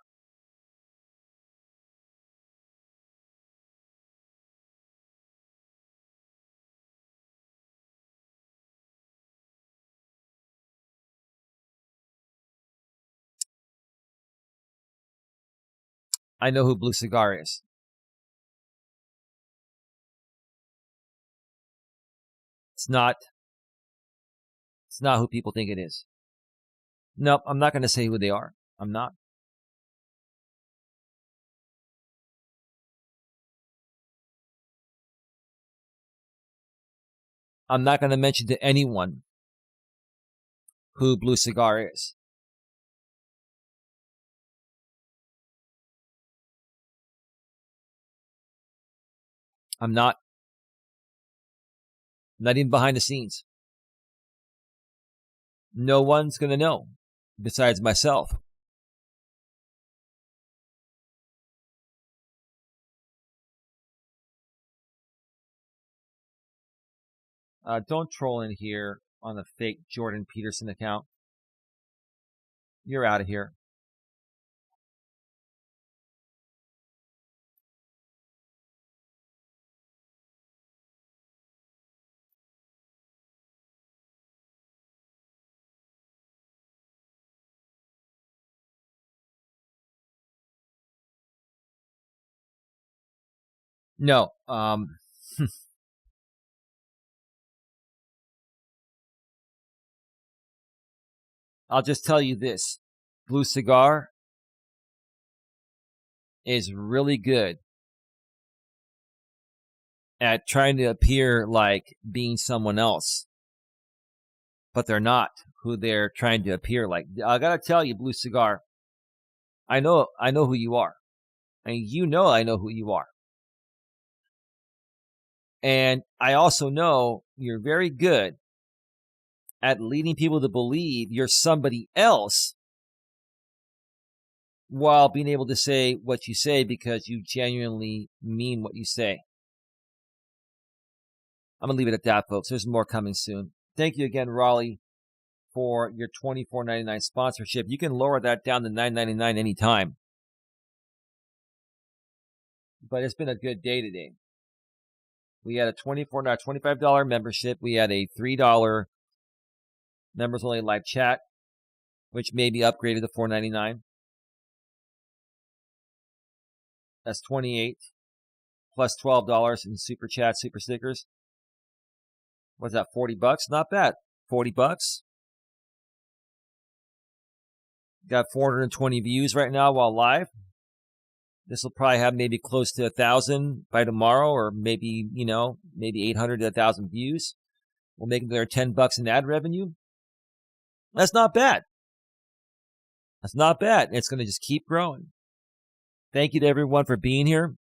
I know who Blue Cigar is. It's not who people think it is. Nope, I'm not going to say who they are. I'm not. I'm not going to mention to anyone who Blue Cigar is. I'm not. Not even behind the scenes. No one's going to know besides myself. Don't troll in here on the fake Jordan Peterson account. You're out of here. No. I'll just tell you this. Blue Cigar is really good at trying to appear like being someone else, but they're not who they're trying to appear like. I gotta tell you, Blue Cigar, I know who you are. I mean, I know who you are. And I also know you're very good at leading people to believe you're somebody else while being able to say what you say because you genuinely mean what you say. I'm going to leave it at that, folks. There's more coming soon. Thank you again, Raleigh, for your $24.99 sponsorship. You can lower that down to $9.99 anytime. But it's been a good day today. We had a $25 membership. We had a $3 members only live chat, which may be upgraded to $4.99. That's $28 plus $12 in super chat, super stickers. What's that? $40? Not bad. $40. Got 420 views right now while live. This will probably have maybe close to 1,000 by tomorrow, or maybe, maybe 800 to 1,000 views. We'll make another $10 in ad revenue. That's not bad. That's not bad. It's going to just keep growing. Thank you to everyone for being here.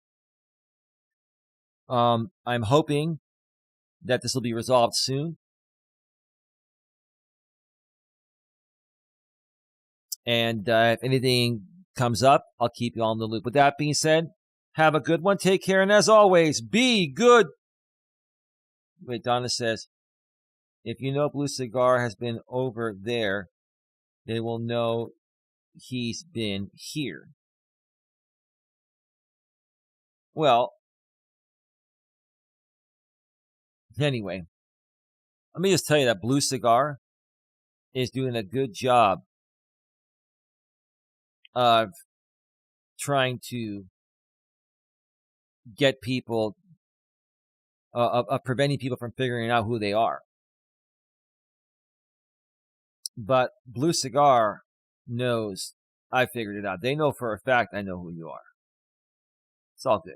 I'm hoping that this will be resolved soon. And if anything comes up, I'll keep you all in the loop. With that being said, have a good one. Take care. And as always, be good. Wait, Donna says, if you know Blue Cigar has been over there, they will know he's been here. Well, anyway, let me just tell you that Blue Cigar is doing a good job of trying to get people, of preventing people from figuring out who they are. But Blue Cigar knows I figured it out. They know for a fact I know who you are. It's all good.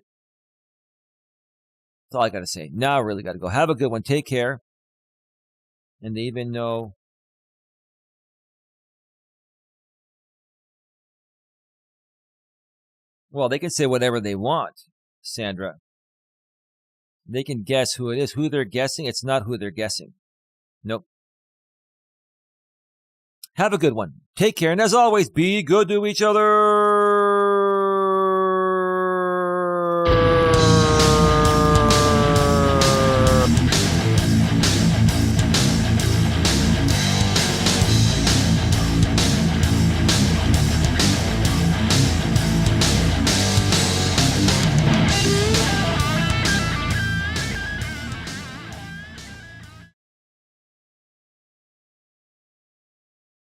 That's all I got to say. Now I really got to go. Have a good one. Take care. And they even know well, they can say whatever they want, Sandra. They can guess who it is. Who they're guessing, it's not who they're guessing. Nope. Have a good one. Take care. And as always, be good to each other.